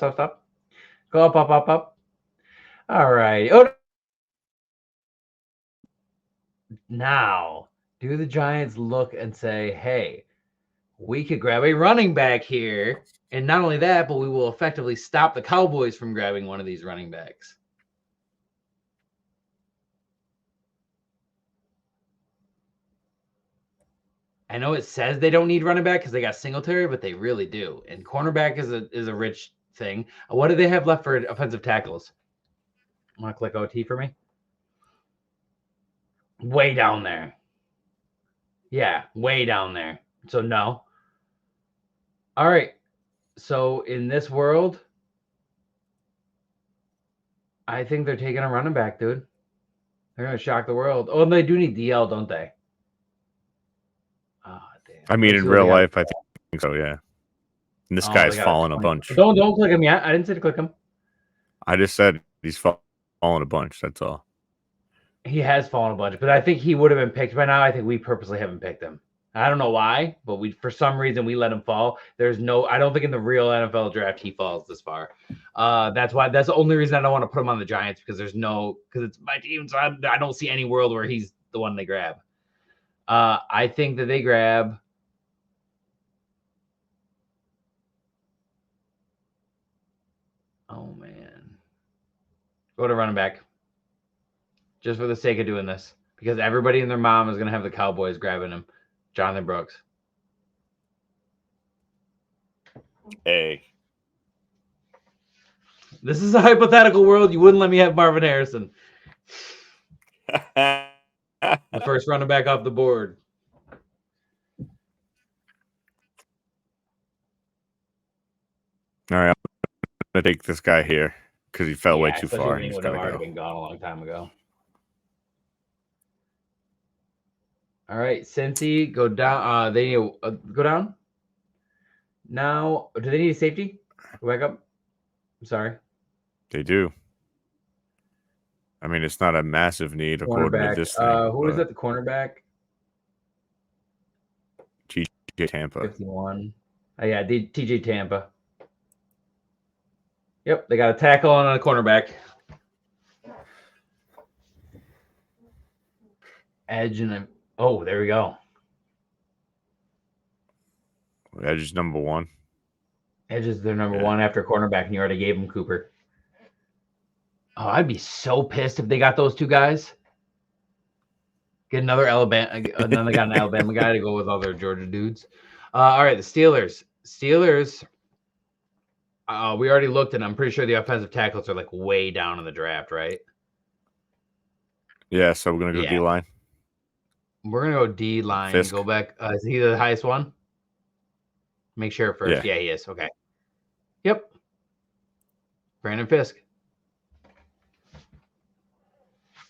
Go up. All right. Oh. Now, do the Giants look and say, hey, we could grab a running back here. And not only that, but we will effectively stop the Cowboys from grabbing one of these running backs. I know it says they don't need running back because they got Singletary, but they really do. And cornerback is a rich thing. What do they have left for offensive tackles? Want to click OT for me? Way down there. Yeah, way down there. So no. All right. So in this world, I think they're taking a running back, dude. They're going to shock the world. Oh, and they do need DL, don't they? Oh, damn. I mean, in real life, I think so, yeah. And this guy's fallen a bunch. Don't click him yet. I didn't say to click him. I just said he's fallen a bunch. That's all. He has fallen a bunch, but I think he would have been picked by now. I think we purposely haven't picked him. I don't know why, but for some reason we let him fall. I don't think in the real NFL draft he falls this far. That's the only reason I don't want to put him on the Giants because it's my team, so I don't see any world where he's the one they grab. I think that they grab. Oh man, go to running back. Just for the sake of doing this, because everybody and their mom is going to have the Cowboys grabbing him. Jonathan Brooks. Hey. This is a hypothetical world. You wouldn't let me have Marvin Harrison. The first running back off the board. All right. I'm going to take this guy here because he fell way too far. He would have already been gone a long time ago. All right, Cincy, go down. They need to go down. Now, do they need a safety? Go back up. I'm sorry. They do. I mean, it's not a massive need according to this thing. Who is it? The cornerback? TJ Tampa. 51. Oh, yeah, TJ Tampa. Yep, they got a tackle on a cornerback. Edge and oh, there we go. Edge is number 1. Edge is their number 1 after cornerback, and you already gave him Cooper. Oh, I'd be so pissed if they got those 2 guys. Get another Alabama, and then they got an Alabama guy to go with all their Georgia dudes. All right, the Steelers. We already looked, and I'm pretty sure the offensive tackles are like way down in the draft, right? Yeah, so we're gonna go D-line. We're gonna go D-line. Fisk. Go back. Is he the highest one? Make sure first. Yeah, he is. Okay. Yep. Brandon Fisk.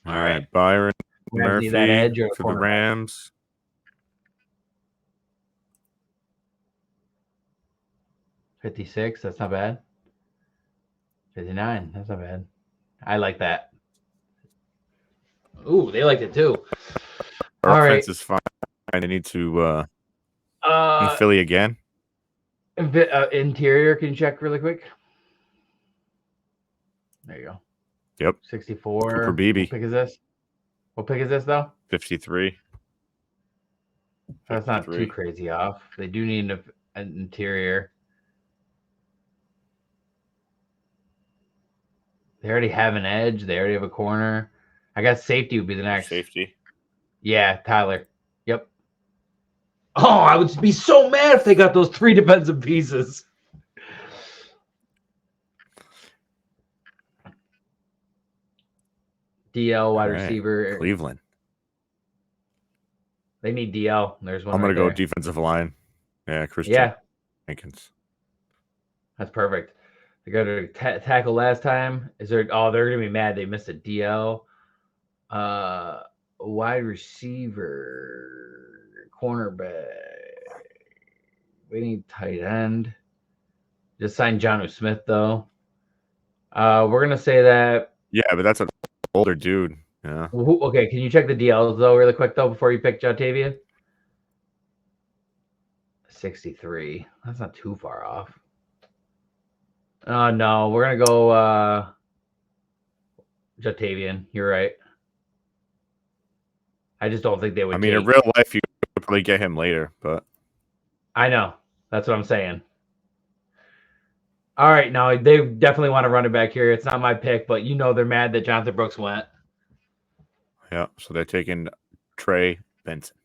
All right, Byron Murphy that edge or for the Rams. $56. That's not bad. $59. That's not bad. I like that. Ooh, they liked it too. Our offense is fine. They need to in Philly again. Interior, can you check really quick? There you go. Yep. 64. Cooper Beebe. What pick is this? What pick is this though? 53. That's not too crazy off. They do need an interior. They already have an edge. They already have a corner. I guess safety would be the next. Safety. Yeah, Tyler. Yep. Oh, I would be so mad if they got those 3 defensive pieces. DL wide receiver. Cleveland. They need DL. There's one. I'm gonna right go there. defensive line. Yeah, Christian. Yeah, Jenkins. that's perfect. They got to tackle last time. Is there? Oh, they're gonna be mad. They missed a DL. Wide receiver, cornerback. We need tight end. Just signed Jonnu Smith though. We're gonna say that. Yeah, but that's an older dude. Yeah. Okay, can you check the DLs though, really quick though, before you pick Jotavia? 63. That's not too far off. No, we're gonna go Jotavian. You're right. I just don't think they would. I mean, in real life, you could probably get him later, but I know. That's what I'm saying. All right, now they definitely want to run it back here. It's not my pick, but you know they're mad that Jonathan Brooks went. Yeah, so they're taking Trey Benson.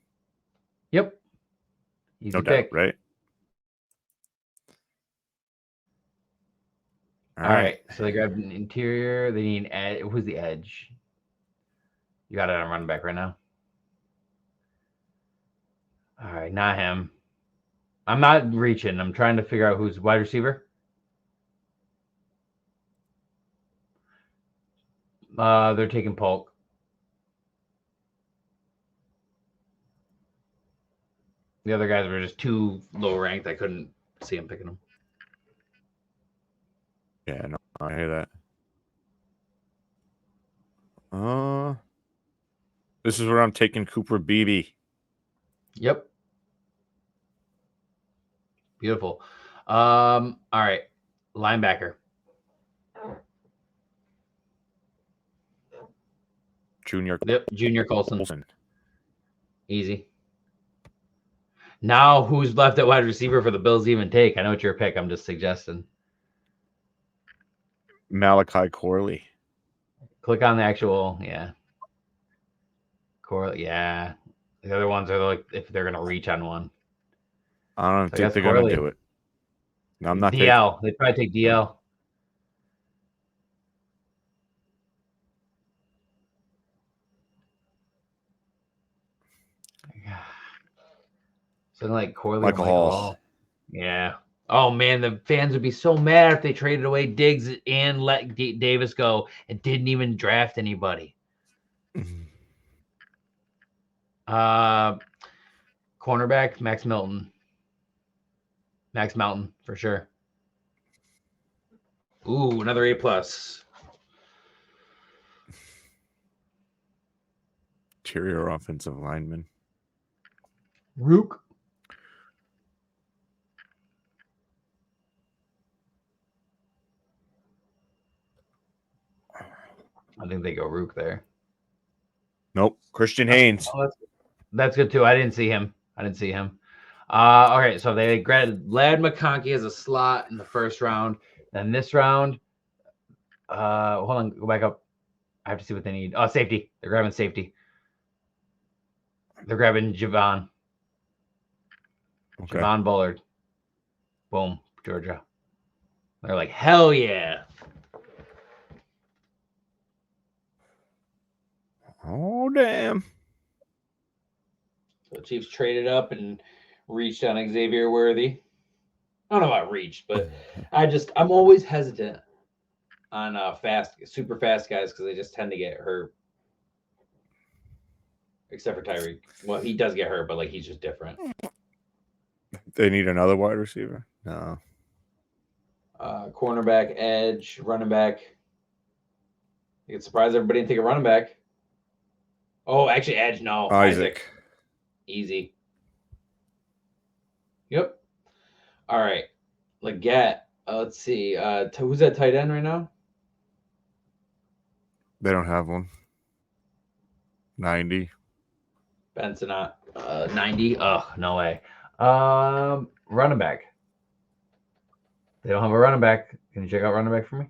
Yep. Easy No pick. doubt, right? All right. So they grabbed an interior. They need an edge. Who's the edge? You got it on running back right now. All right, not him. I'm not reaching. I'm trying to figure out who's wide receiver. They're taking Polk. The other guys were just too low ranked. I couldn't see him picking them. Yeah, no, I hear that. This is where I'm taking Cooper Beebe. Yep. Beautiful. All right. Linebacker. Junior. Yep. Junior Colson. Colson. Easy. Now, who's left at wide receiver for the Bills to even take? I know it's your pick. I'm just suggesting. Malachi Corley. Click on the actual, yeah. Corley, yeah. The other ones are like if they're gonna reach on one. I don't think they're gonna do it. No, I'm not. DL. They probably take DL. Something like Corley Michael Hall. Yeah. Oh man, the fans would be so mad if they traded away Diggs and let Davis go and didn't even draft anybody. Cornerback Max Milton. Max Mountain for sure. Ooh, another A+. Interior offensive lineman. Rook. I think they go Rook there. Nope. Christian Haynes. Oh, that's good too. I didn't see him. All right, so they grabbed Lad McConkey as a slot in the first round. Then this round, hold on, go back up. I have to see what they need. Oh, safety. They're grabbing safety. They're grabbing Javon. Okay. Javon Bullard. Boom, Georgia. They're like, hell yeah. Oh, damn. So the Chiefs traded up and reached on Xavier Worthy. I don't know about reached, but I'm always hesitant on super fast guys because they just tend to get hurt. Except for Tyreek. Well, he does get hurt, but like he's just different. They need another wide receiver? No. Cornerback, edge, running back. You get surprised everybody didn't take a running back. Oh, actually, edge, no. Isaac. Easy. Yep. All right. Leggett. Let's see. Who's that tight end right now? They don't have one. 90. Benson, 90. Oh, no way. running back. They don't have a running back. Can you check out running back for me?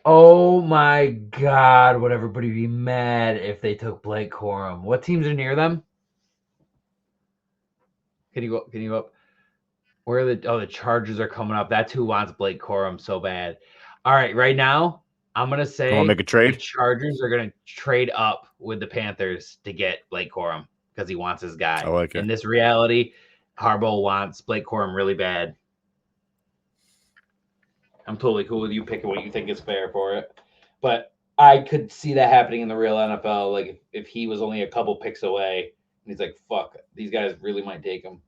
Oh my God! Would everybody be mad if they took Blake Corum? What teams are near them? Can you go up? Where are the Chargers are coming up. That's who wants Blake Corum so bad. All right, right now I'm gonna say You want to make a the trade? Chargers are gonna trade up with the Panthers to get Blake Corum because he wants his guy. I like it. In this reality, Harbaugh wants Blake Corum really bad. I'm totally cool with you picking what you think is fair for it. But I could see that happening in the real NFL. Like if he was only a couple picks away, and he's like, "Fuck, these guys really might take him."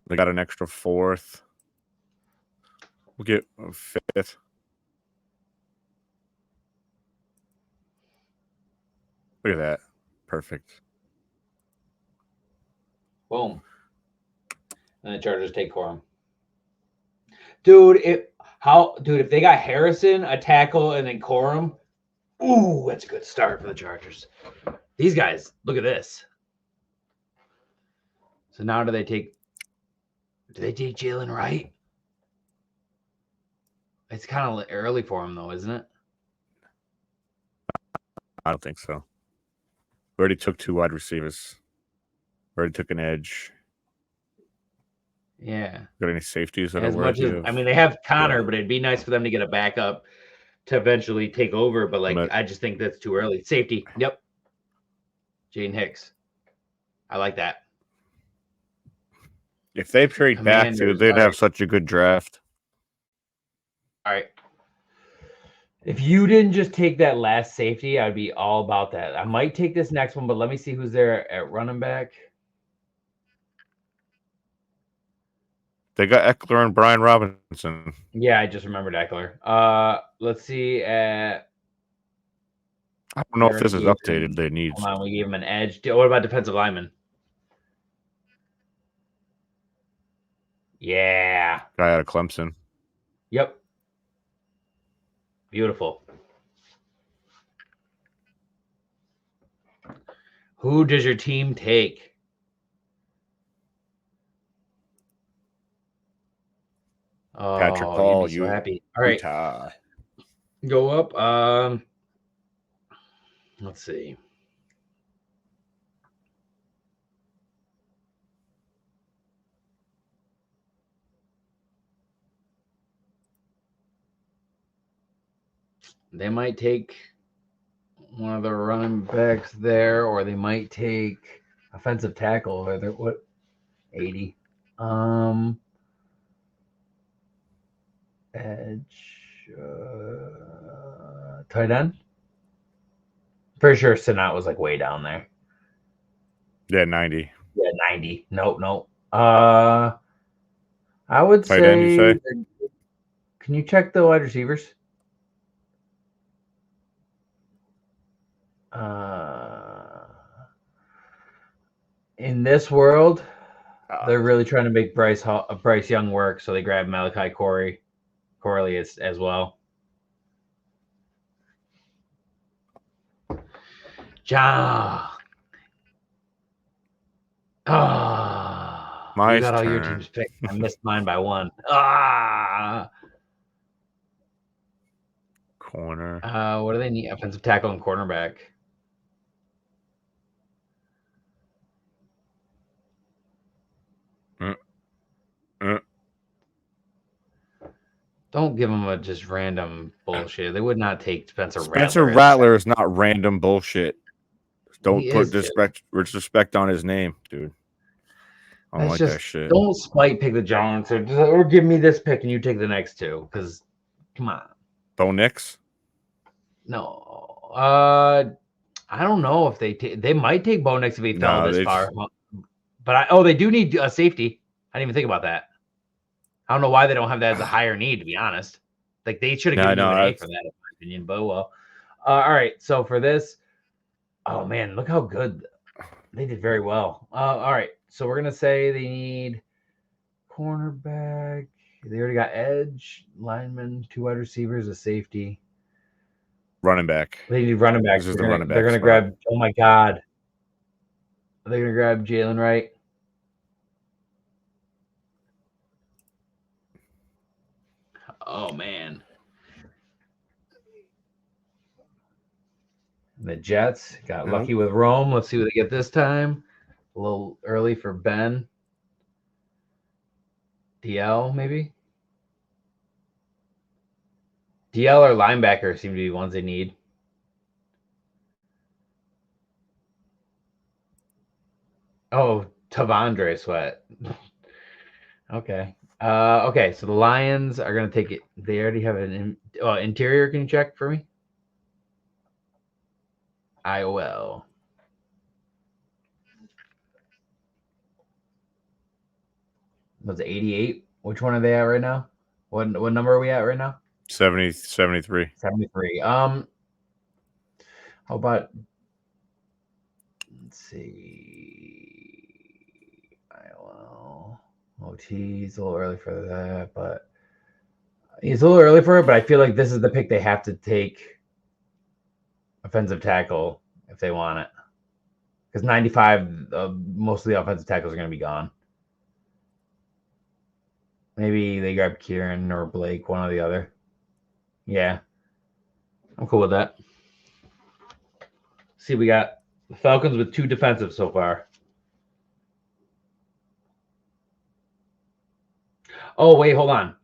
They got an extra 4th. We'll get a 5th. Look at that. Perfect. Boom. And the Chargers take Corum. Dude, if they got Harrison, a tackle, and then Corum, ooh, that's a good start for the Chargers. These guys, look at this. So now do they take Jalen Wright? It's kind of early for him though, isn't it? I don't think so. We already took 2 wide receivers. We already took an edge. Yeah. Got any safeties that As are much worthy as of? I mean, they have Connor, Yeah. but it'd be nice for them to get a backup to eventually take over. But like, But- I just think that's too early. Safety. Yep. Jaden Hicks. I like that. If they trade back to, Commanders, they'd all have right. such a good draft. All right. If you didn't just take that last safety, I'd be all about that. I might take this next one, but let me see who's there at running back. They got Eckler and Brian Robinson. Yeah, I just remembered Eckler. Let's see at. I don't know if this is updated. They need. Hold on, we gave him an edge. What about defensive lineman? Yeah. Guy out of Clemson. Yep. Beautiful. Who does your team take? Patrick Oh, Hall, you'd be so happy. All right. Utah. Go up. Let's see. They might take one of the running backs there, or they might take offensive tackle. Or they're what? 80. Edge. Tight end. Pretty sure Sinat was like way down there. Yeah, 90. Yeah, 90. Nope. I would Tight end, you say? Can you check the wide receivers? In this world, they're really trying to make Bryce Young work, so they grab Malachi Corley as well. John. You got all your teams picked. I missed mine by one. Corner. What do they need? Offensive tackle and cornerback. Don't give them a just random bullshit. They would not take Spencer Rattler is not random bullshit. Don't put disrespect on his name, dude. I don't like that shit. Don't spite pick the Giants or give me this pick and you take the next two. Because come on. Bo Nix? No. I don't know if they might take Bo Nix if he fell this far. But they do need a safety. I didn't even think about that. I don't know why they don't have that as a higher need, to be honest. Like they should have given you an A for that, in my opinion. But well. All right. So for this, oh man, look how good they did. Very well. All right. So we're gonna say they need cornerback. They already got edge, lineman, 2 wide receivers, a safety. running back. They need running back. This is They're the running back going to spot. grab. Oh my God. Are they going to grab Jalen Wright? Oh man. The Jets got lucky with Rome. Let's see what they get this time. A little early for Ben. DL, maybe? DL or linebacker seem to be ones they need. Oh, Tavondre Sweat. Okay. Okay, so the Lions are going to take it. They already have an interior. Can you check for me? IOL. Was it 88? Which one are they at right now? What number are we at right now? 73. 73. How about, let's see. IOL. OT is a little early for that, but it's a little early for it, but I feel like this is the pick they have to take. Offensive tackle if they want it. Because 95, most of the offensive tackles are going to be gone. Maybe they grab Kieran or Blake, one or the other. Yeah. I'm cool with that. See, we got the Falcons with 2 defensive so far. Oh, wait, hold on.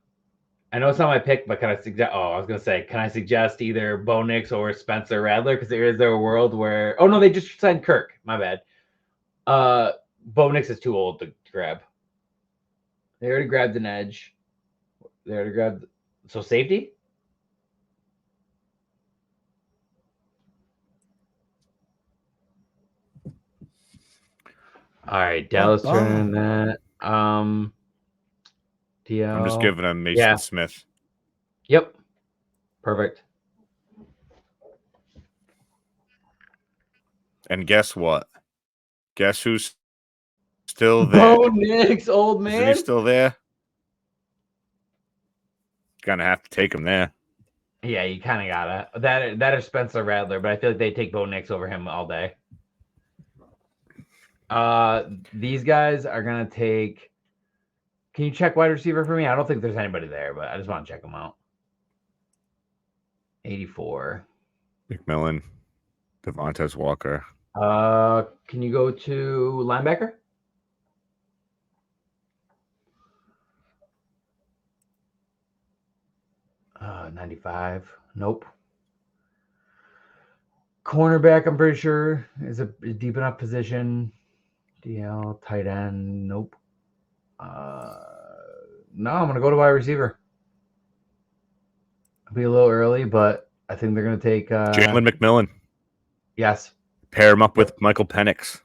I know it's not my pick, but can I suggest? Oh, I was gonna say, can I suggest either Bo Nix or Spencer Rattler? Because is there a world where? Oh no, they just signed Kirk. My bad. Bo Nix is too old to grab. They already grabbed an edge. They already grabbed. So safety. All right, Dallas turning that. DL. I'm just giving him Mason Smith. Yep. Perfect. And guess what? Guess who's still there? Bo Nix, old man. Isn't he still there? Gonna have to take him there. Yeah, you kind of gotta. That is Spencer Rattler, but I feel like they take Bo Nix over him all day. These guys are gonna take. Can you check wide receiver for me? I don't think there's anybody there, but I just want to check them out. 84. McMillan, Devontae Walker. Can you go to linebacker? Uh, 95. Nope. Cornerback, I'm pretty sure, is a deep enough position. DL, tight end, nope. No, I'm going to go to wide receiver. It'll be a little early, but I think they're going to take... Jalen McMillan. Yes. Pair him up with Michael Penix.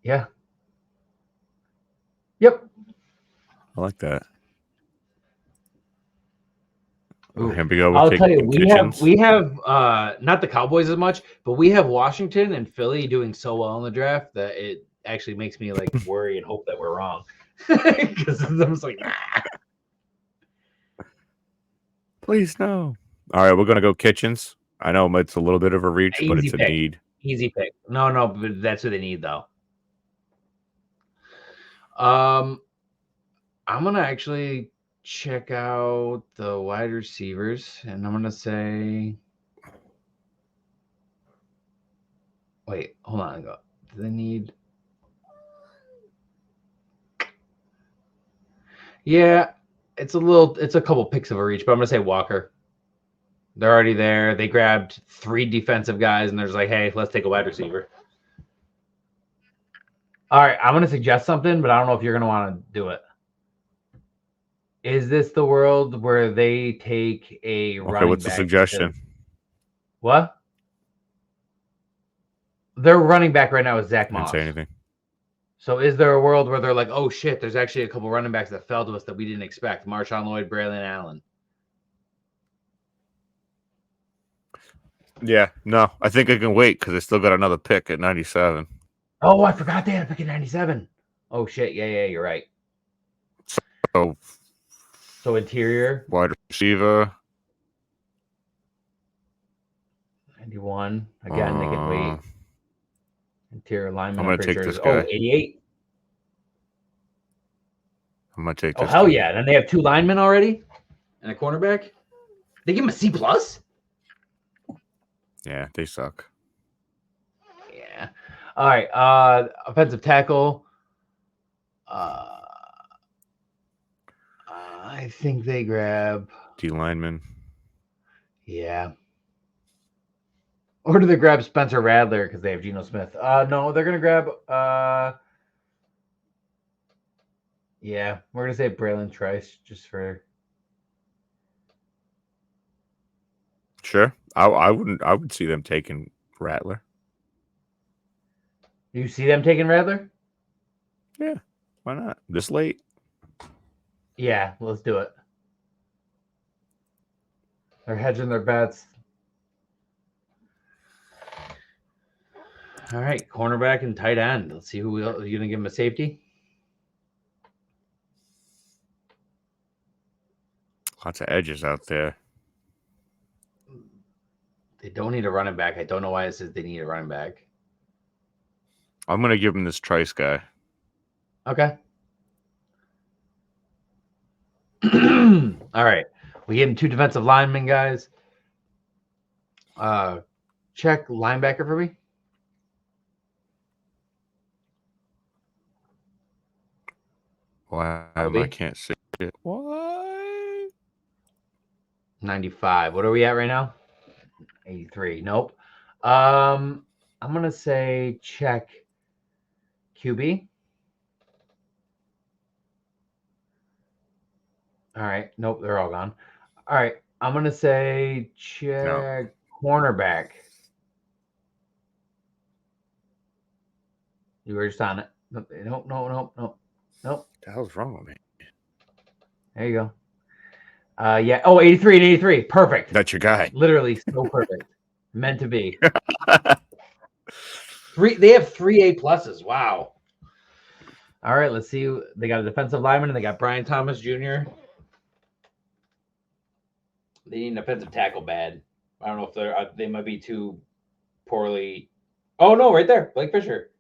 Yeah. Yep. I like that. Ooh. Here we go. I'll tell you, we have not the Cowboys as much, but we have Washington and Philly doing so well in the draft that it actually makes me like worry and hope that we're wrong. Because I'm just like, ah. Please no. All right, we're gonna go Kitchens. I know it's a little bit of a reach, but it's a need. Easy pick. No, but that's what they need though. I'm gonna actually check out the wide receivers, and I'm gonna say, wait, hold on. Do they need? Yeah, it's a couple picks of a reach, but I'm gonna say Walker. They're already there. They grabbed 3 defensive guys, and they're just like, hey, let's take a wide receiver. All right, I'm gonna suggest something, but I don't know if you're gonna want to do it. Is this the world where they take a running back? Okay, what's the suggestion? What? Their running back right now is Zach Moss. Didn't say anything. So is there a world where they're like, oh, shit, there's actually a couple running backs that fell to us that we didn't expect? Marshawn Lloyd, Braylon Allen. Yeah, no, I think I can wait because they still got another pick at 97. Oh, I forgot they had a pick at 97. Oh, shit. Yeah, you're right. So interior. Wide receiver. 91. Again, they can wait. Interior lineman. I'm going to take this sure guy. 88. I'm going to take Oh, this hell guy. yeah. Then they have 2 linemen already and a cornerback. They give him a C+? Yeah, they suck. Yeah. All right. Offensive tackle. I think they grab D lineman. Yeah. Or do they grab Spencer Radler because they have Geno Smith? No, they're gonna grab yeah, we're gonna say Braylon Trice just for Sure. I would see them taking Rattler. You see them taking Radler? Yeah. Why not? This late? Yeah, let's do it. They're hedging their bets. All right, cornerback and tight end. Let's see who else. Are you gonna give him a safety? Lots of edges out there. They don't need a running back. I don't know why it says they need a running back. I'm going to give him this Trice guy. Okay. All right. We gave him 2 defensive linemen, guys. Check linebacker for me. Why I can't see it? Why? 95. What are we at right now? 83. Nope. I'm gonna say check QB. All right. Nope, they're all gone. All right. I'm gonna say check cornerback. You were just on it. Nope. What the hell's wrong with me? There you go. Yeah. Oh, 83 and 83. Perfect. That's your guy. Literally so perfect. Meant to be. They have 3 A pluses. Wow. All right, let's see. They got a defensive lineman and they got Brian Thomas Jr. They need an offensive tackle bad. I don't know if they might be too poorly. Oh no, right there, Blake Fisher.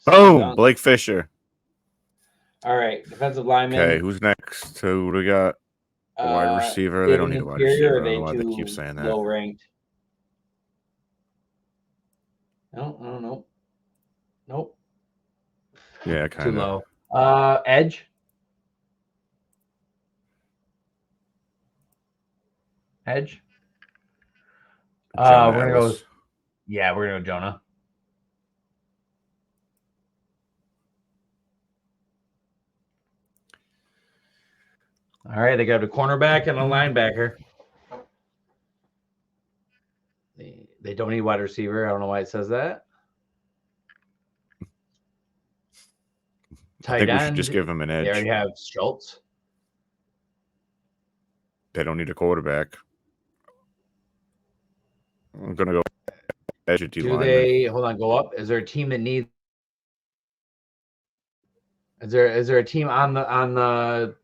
Boom, Blake Fisher. All right, defensive lineman. Okay, who's next? Who do we got? A wide receiver. They don't need a wide receiver. I don't know why they keep saying that. Low ranked. No. Nope. Yeah, kind of. Too low. Edge. Edge. We're gonna go. Yeah, we're gonna go Jonah. All right, they got a cornerback and a linebacker. They don't need wide receiver. I don't know why it says that. I think we should just give him an edge. They already have Schultz. They don't need a quarterback. I'm gonna go edge at D lineman. Do they hold on? Go up. Is there a team that needs? Is there a team on the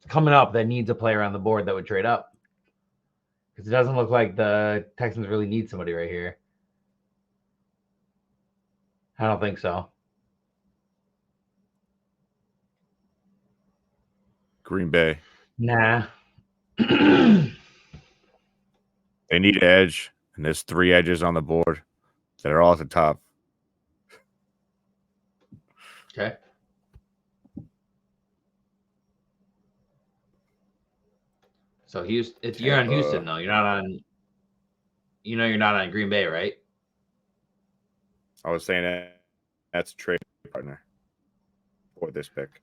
coming up that needs a player on the board that would trade up? Because it doesn't look like the Texans really need somebody right here. I don't think so. Green Bay. Nah. They need edge, and there's 3 edges on the board that are all at the top. Okay. So you're on Houston though. You're not on. You're not on Green Bay, right? I was saying that's a trade partner for this pick.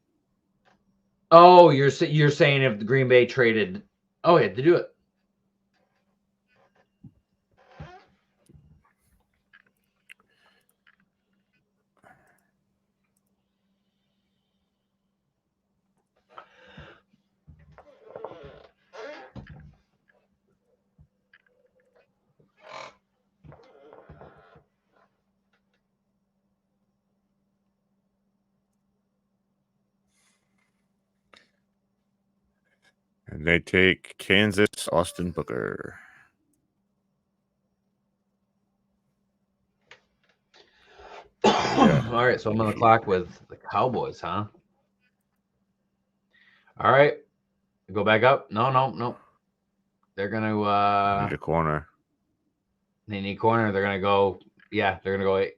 Oh, you're saying if the Green Bay traded, oh, yeah, to do it. And they take Kansas, Austin Booker. All right, so I'm on the clock with the Cowboys, huh? All right. Go back up. No. They're gonna Need a corner. they need corner. They're gonna go. Yeah, they're gonna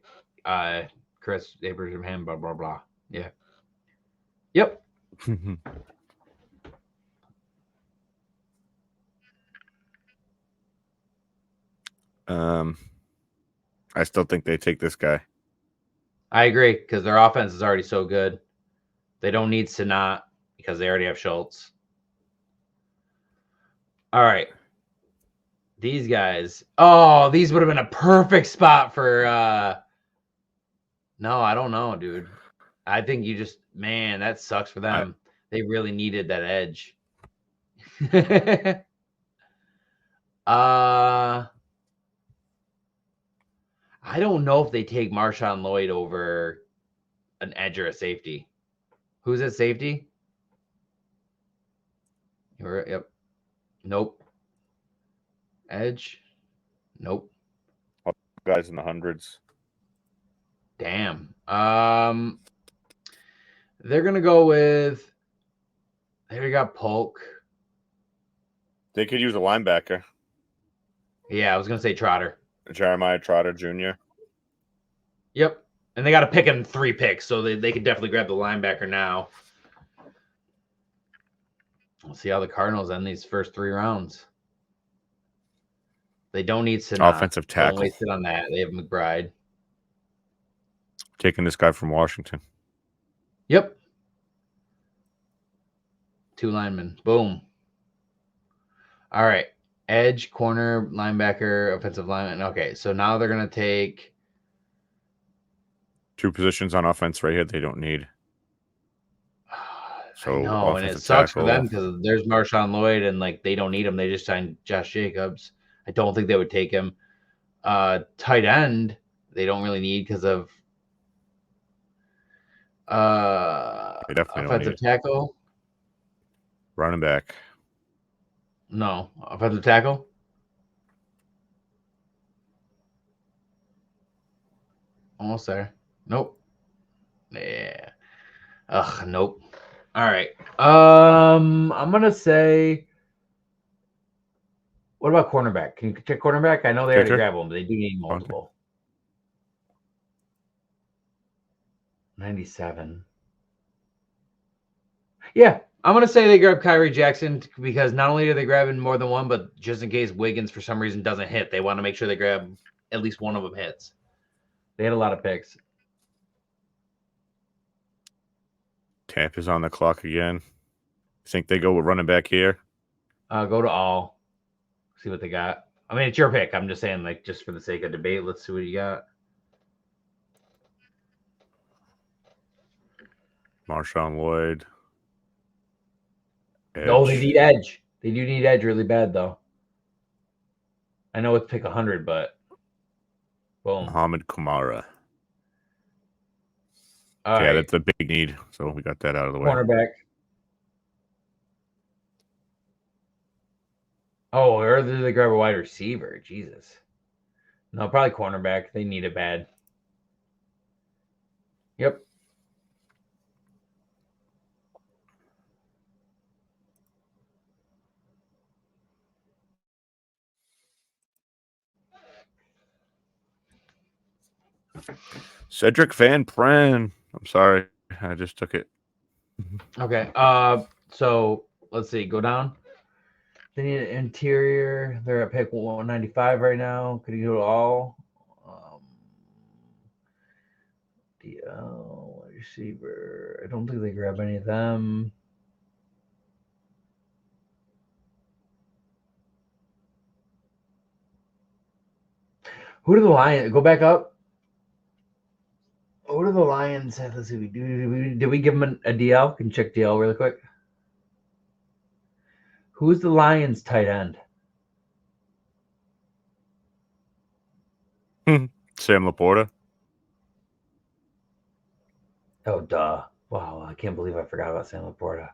go. Chris Abraham. Blah blah blah. Yeah. Yep. I still think they take this guy. I agree because their offense is already so good. They don't need Sinat because they already have Schultz. All right. These guys. Oh, these would have been a perfect spot for no, I don't know, dude. I think you just man, that sucks for them. They really needed that edge. I don't know if they take Marshawn Lloyd over an edge or a safety. Who's at safety? Yep. Nope. Edge. Nope. Guys in the hundreds. Damn. They're gonna go with. There we got Polk. They could use a linebacker. Yeah, I was gonna say Trotter. Jeremiah Trotter Jr. Yep. And they got to pick in 3 picks, so they could definitely grab the linebacker now. We'll see how the Cardinals end these first 3 rounds. They don't need Sinat. Offensive tackle. Don't waste it on that. They have McBride. Taking this guy from Washington. Yep. 2 linemen. Boom. All right. Edge, corner, linebacker, offensive lineman. Okay, so now they're going to take 2 positions on offense right here they don't need. So I know, and it sucks for them because there's Marshawn Lloyd, and like they don't need him. They just signed Josh Jacobs. I don't think they would take him. Tight end, they don't really need because of offensive tackle. Running back. No, offensive tackle. Almost there. Nope. Yeah. Ugh, nope. All right. I'm gonna say. What about cornerback? Can you check cornerback? I know they already grab them, but they do need multiple. 97. Yeah, I'm gonna say they grab Kyrie Jackson because not only are they grabbing more than one, but just in case Wiggins for some reason doesn't hit, they want to make sure they grab at least one of them hits. They had a lot of picks. Tampa's on the clock again. Think they go with running back here? Go to all. See what they got. I mean, it's your pick. I'm just saying, like, just for the sake of debate, let's see what you got. Marshawn Lloyd. Edge. No, they need edge. They do need edge really bad, though. I know it's pick 100, but boom. Muhammad Kamara. All yeah, right. That's a big need. So we got that out of the way. Cornerback. Oh, or did they grab a wide receiver? Jesus. No, probably cornerback. They need it bad. Yep. Cedric Van Pran. I'm sorry. I just took it. Okay. So let's see. Go down. They need an interior. They're at pick 195 right now. Could you go to all? DL receiver. I don't think they grab any of them. Who do the Lions go back up? Who do the Lions have? Let's see. Did we give them a DL? Can you check DL really quick? Who's the Lions tight end? Sam Laporta. Oh, duh. Wow, I can't believe I forgot about Sam Laporta.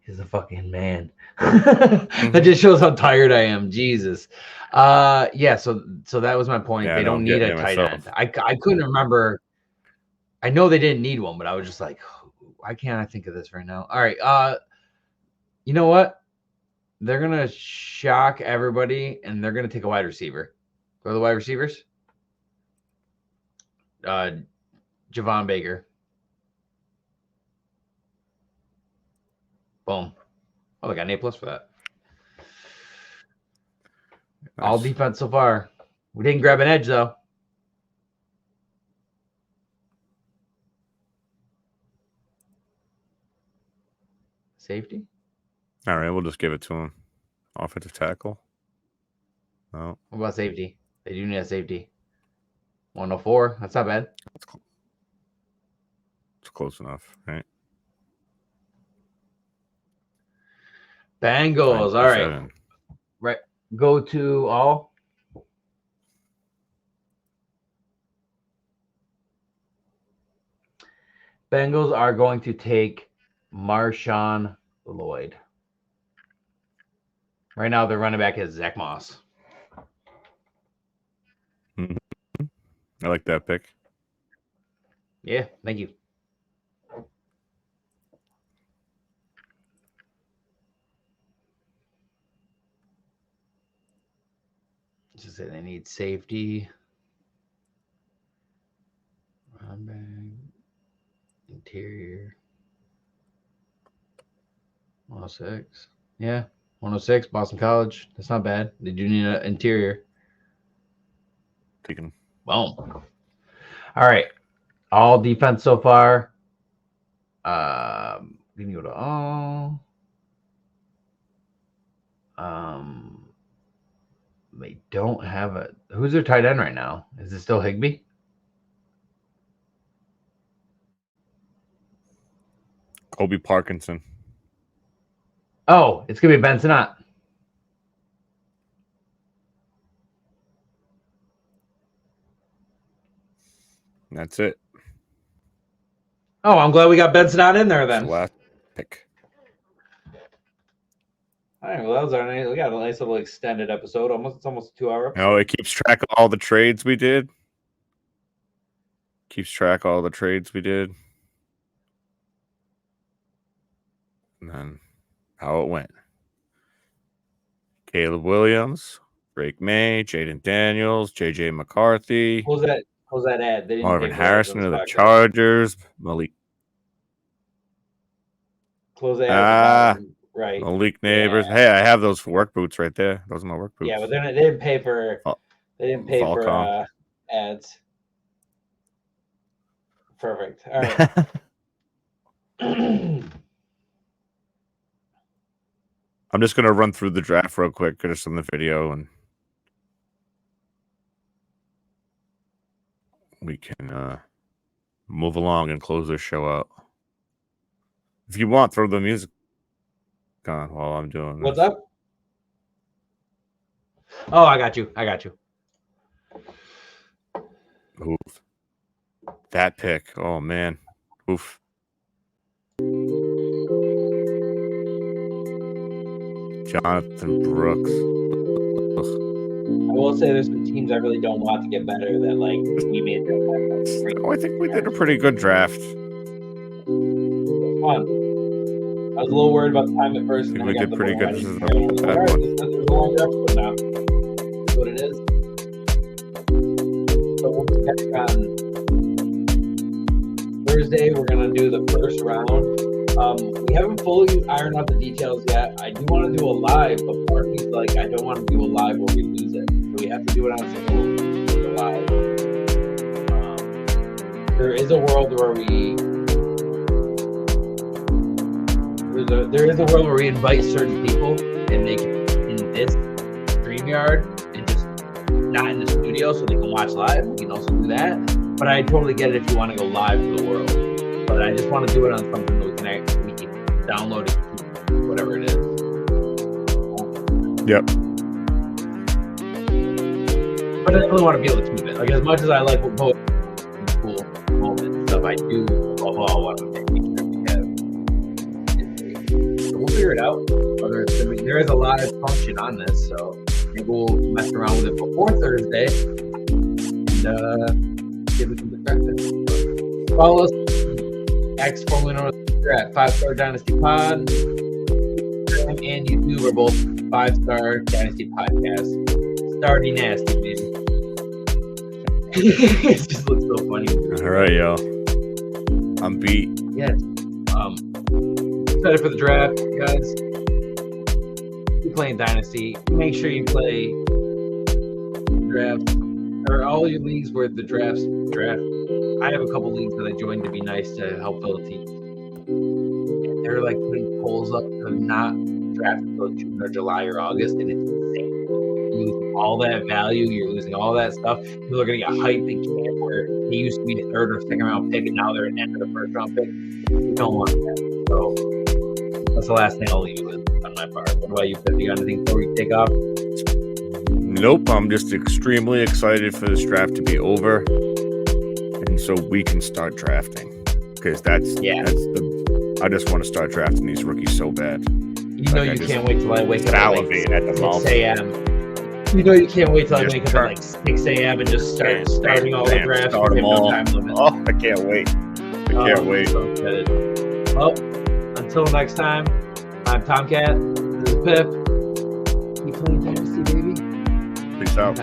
He's a fucking man. That just shows how tired I am. Jesus. Yeah, so that was my point. Yeah, they don't need a tight end. I couldn't remember. I know they didn't need one, but I was just like, why can't I think of this right now? All right. You know what? They're going to shock everybody, and they're going to take a wide receiver. Go to the wide receivers. Javon Baker. Boom. Oh, they got an A+ for that. Nice. All defense so far. We didn't grab an edge, though. Safety? All right, we'll just give it to him. Offensive tackle. Oh. What about safety? They do need a safety. 104. That's not bad. It's close enough, right? Bengals. All right. Right. Go to all. Bengals are going to take Marshawn Lloyd. Right now, their running back is Zach Moss. Mm-hmm. I like that pick. Yeah, thank you. Just say they need safety. Interior. 106. Yeah, 106, Boston College. That's not bad. They do need an interior. Taken. Boom. All right. All defense so far. We can go to all. They don't have a. Who's their tight end right now? Is it still Higbee? Kobe Parkinson. Oh, it's gonna be Ben Sinnott. That's it. Oh, I'm glad we got Ben Sinnott in there then. That's the last pick. All right, well, that was our nice. We got a nice little extended episode. It's almost a 2-hour episode. No, it keeps track of all the trades we did. And then how it went. Caleb Williams, Drake May, Jaden Daniels, JJ McCarthy. What was that ad? Marvin Harrison of the Chargers. Malik. Close the ad. Right. Malik Neighbors. Yeah. Hey, I have those work boots right there. Those are my work boots. Yeah, but they didn't pay for ads. Perfect. All right. I'm just gonna run through the draft real quick, just on the video, and we can move along and close this show out. If you want, throw the music on while I'm doing this. What's up? Oh, I got you. Oof. That pick. Oh, man. Oof. Jonathan Brooks. Ugh. I will say there's some teams I really don't want to get better that, like, we made them. I think we did a pretty good draft. It was fun. I was a little worried about the time at first. I think we did pretty good. This is a long episode now. That's what it is. So we'll catch on Thursday. We're going to do the first round. We haven't fully ironed out the details yet. I do want to do a live, but part of me is like, I don't want to do a live where we lose it. So we have to do it on some live. There is a world where there is a world where we invite certain people and they can in this StreamYard and just not in the studio so they can watch live. We can also do that. But I totally get it if you want to go live to the world. But I just want to do it on something that we can download it, whatever it is. Yep. But I really want to be able to keep it. Like, as much as I like what cool moments stuff, I do overall want to make sure we have. So we'll figure it out. There is a live function on this, so maybe we'll mess around with it before Thursday and see if we can perfect it. Follow us X formerly known as Twitter at 5-Star Dynasty Pod. Instagram and YouTube are both 5-Star Dynasty Podcast. Star Dynasty, baby. It just looks so funny. All right, yo. I'm beat. Yeah. Excited for the draft, guys. Keep playing Dynasty. Make sure you play drafts or all your leagues where the draft. I have a couple leagues that I joined to be nice to help fill the team. And they're like putting polls up to not draft until June or July or August, and it's insane. You lose all that value, you're losing all that stuff. People are going to get hyped in camp where they used to be the third or second round pick, and now they're an end of the first round pick. You don't want that. So that's the last thing I'll leave you with on my part. What about you, Piff? You got anything before we take off? Nope. I'm just extremely excited for this draft to be over, and so we can start drafting. Because that's I just want to start drafting these rookies so bad. You know, you can't wait till I wake up at like 6 a.m. You know you can't wait till I wake up at like 6 a.m. and just starting all the drafts. Start them all. No time limit. Oh, I can't wait. I can't wait. So excited. Well, until next time, I'm Tomcat. This is Piff. Keep playing Dynasty, baby. Peace out.